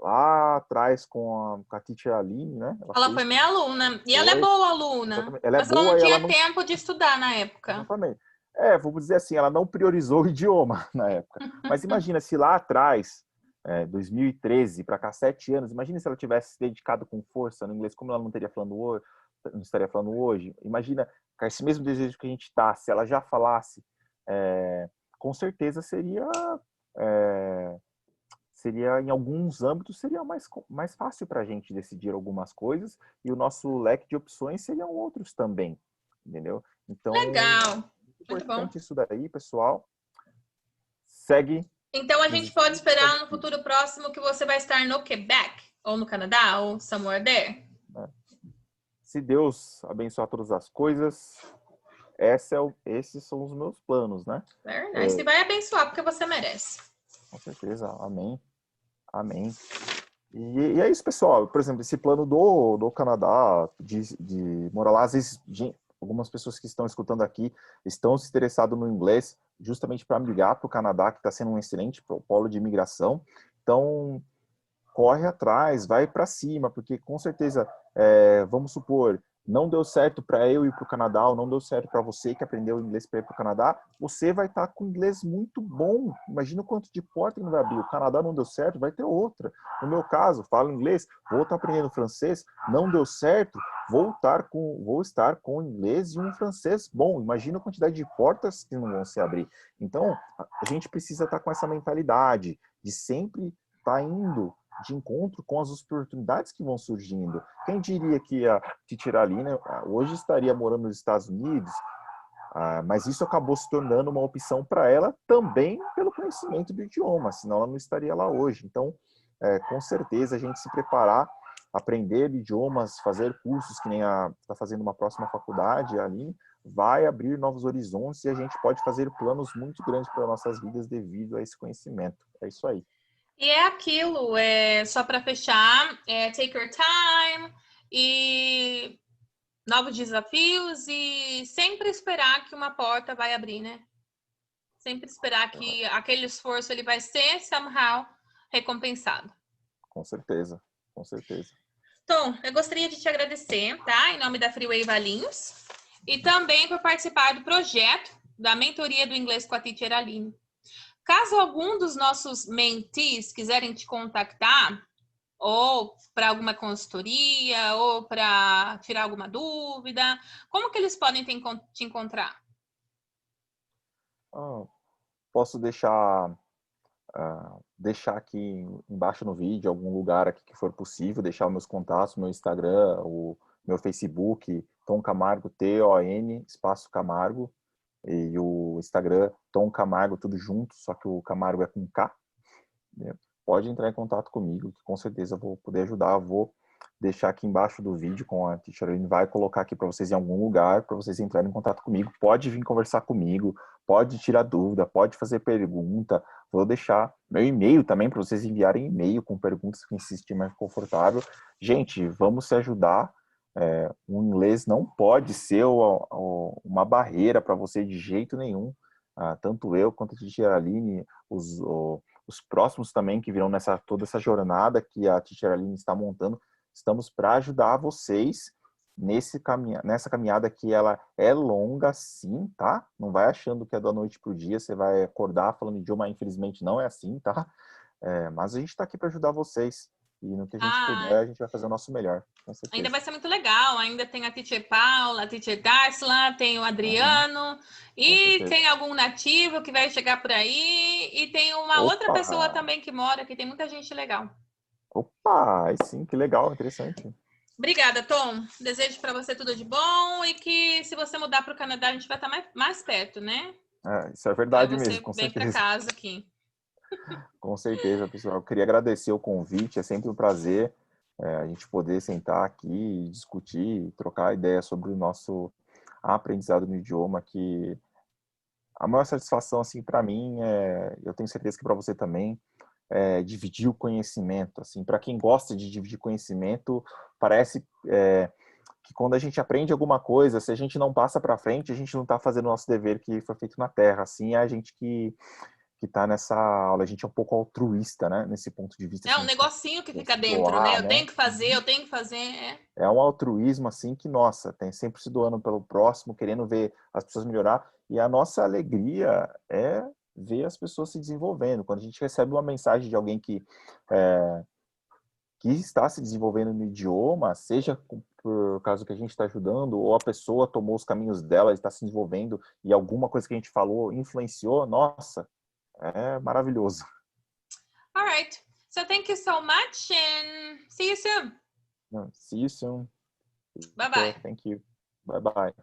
lá atrás com a teacher Aline, né? Ela foi minha aluna. E ela é boa aluna. Exatamente. Ela é Mas ela não boa e ela tinha não... tempo de estudar na época. Exatamente. Vamos dizer assim, ela não priorizou o idioma na época. Mas imagina se lá atrás, 2013 para cá, 7 anos, imagina se ela tivesse se dedicado com força no inglês, como ela não estaria falando hoje. Imagina, com esse mesmo desejo que a gente está, se ela já falasse, com certeza seria em alguns âmbitos seria mais fácil para a gente decidir algumas coisas e o nosso leque de opções seriam outros também, entendeu? Então, Legal. é Muito bom. importante isso daí, pessoal. Segue. Então a gente pode esperar no Aqui, futuro próximo que você vai estar no Quebec, ou no Canadá, ou somewhere there. né? Se Deus abençoar todas as coisas, esses são os meus planos, né? Very nice. E vai abençoar, porque você merece. Com certeza, amém. Amém. E é isso, pessoal. Por exemplo, esse plano do Canadá, de morar lá, às vezes, algumas pessoas que estão escutando aqui estão se interessando no inglês justamente para migrar para o Canadá, que está sendo um excelente polo de imigração. Então, corre atrás, vai para cima, porque com certeza, vamos supor, não deu certo para eu ir para o Canadá, ou não deu certo para você que aprendeu inglês para ir para o Canadá, você vai estar com inglês muito bom. Imagina o quanto de porta que não vai abrir. O Canadá não deu certo, vai ter outra. No meu caso, falo inglês, vou estar aprendendo francês, não deu certo, vou estar com inglês e um francês bom. Imagina a quantidade de portas que não vão se abrir. Então, a gente precisa estar com essa mentalidade de sempre estar indo de encontro com as oportunidades que vão surgindo. Quem diria que a Teacher Aline hoje estaria morando nos Estados Unidos, mas isso acabou se tornando uma opção para ela também pelo conhecimento do idioma, senão ela não estaria lá hoje. Então, com certeza, a gente se preparar, aprender idiomas, fazer cursos, que nem está fazendo uma próxima faculdade, a Aline, vai abrir novos horizontes e a gente pode fazer planos muito grandes para nossas vidas devido a esse conhecimento. É isso aí. E é aquilo, só para fechar, take your time e novos desafios e sempre esperar que uma porta vai abrir, né? Sempre esperar que aquele esforço ele vai ser somehow recompensado. Com certeza, com certeza. Tom, eu gostaria de te agradecer, tá? Em nome da Freeway Valinhos. E também por participar do projeto da mentoria do inglês com a Teacher Aline. Caso algum dos nossos mentees quiserem te contactar, ou para alguma consultoria, ou para tirar alguma dúvida, como que eles podem te encontrar? Posso deixar aqui embaixo no vídeo, algum lugar aqui que for possível, deixar os meus contatos, meu Instagram, o meu Facebook, Tom Camargo, T-O-N, espaço Camargo, e o Instagram, Tom Camargo, tudo junto, só que o Camargo é com K. Pode entrar em contato comigo, que com certeza eu vou poder ajudar. Vou deixar aqui embaixo do vídeo com a Teacher Aline, vai colocar aqui para vocês em algum lugar, para vocês entrarem em contato comigo. Pode vir conversar comigo, pode tirar dúvida, pode fazer pergunta. Vou deixar meu e-mail também para vocês enviarem e-mail com perguntas que se sentir mais confortável. Gente, vamos se ajudar. O inglês não pode ser uma barreira para você de jeito nenhum. Tanto eu quanto a Teacher Aline, os próximos também que virão toda essa jornada que a Teacher Aline está montando, estamos para ajudar vocês nessa caminhada que ela é longa, sim, tá? Não vai achando que é da noite para o dia, você vai acordar falando idioma, infelizmente não é assim, tá? Mas a gente está aqui para ajudar vocês. E no que a gente puder, a gente vai fazer o nosso melhor, com certeza. Ainda vai ser muito legal. Ainda tem a Teacher Paula, a Teacher Darsla, tem o Adriano, e tem algum nativo que vai chegar por aí, e tem uma outra pessoa também que mora, que tem muita gente legal. Opa, sim, que legal, interessante. Obrigada, Tom. Desejo para você tudo de bom e que se você mudar para o Canadá, a gente vai estar mais perto, né? Isso é verdade mesmo, com vem certeza. Vem para casa aqui. Com certeza, pessoal. Eu queria agradecer o convite, é sempre um prazer a gente poder sentar aqui e discutir, trocar ideias sobre o nosso aprendizado no idioma, que a maior satisfação, assim, para mim, eu tenho certeza que para você também, dividir o conhecimento. Assim, para quem gosta de dividir conhecimento, parece que quando a gente aprende alguma coisa, se a gente não passa para frente, a gente não está fazendo o nosso dever que foi feito na Terra. Assim, é a gente que está nessa aula, a gente é um pouco altruísta, né? Nesse ponto de vista. É um negocinho que fica dentro, né? Eu tenho que fazer. É um altruísmo, assim, que, nossa, tem sempre se doando pelo próximo, querendo ver as pessoas melhorar. E a nossa alegria é ver as pessoas se desenvolvendo. Quando a gente recebe uma mensagem de alguém que está se desenvolvendo no idioma, seja por causa que a gente está ajudando, ou a pessoa tomou os caminhos dela, está se desenvolvendo, e alguma coisa que a gente falou influenciou, nossa, é maravilhoso. All right. So thank you so much and see you soon. See you soon. Bye-bye. Thank you. Bye-bye.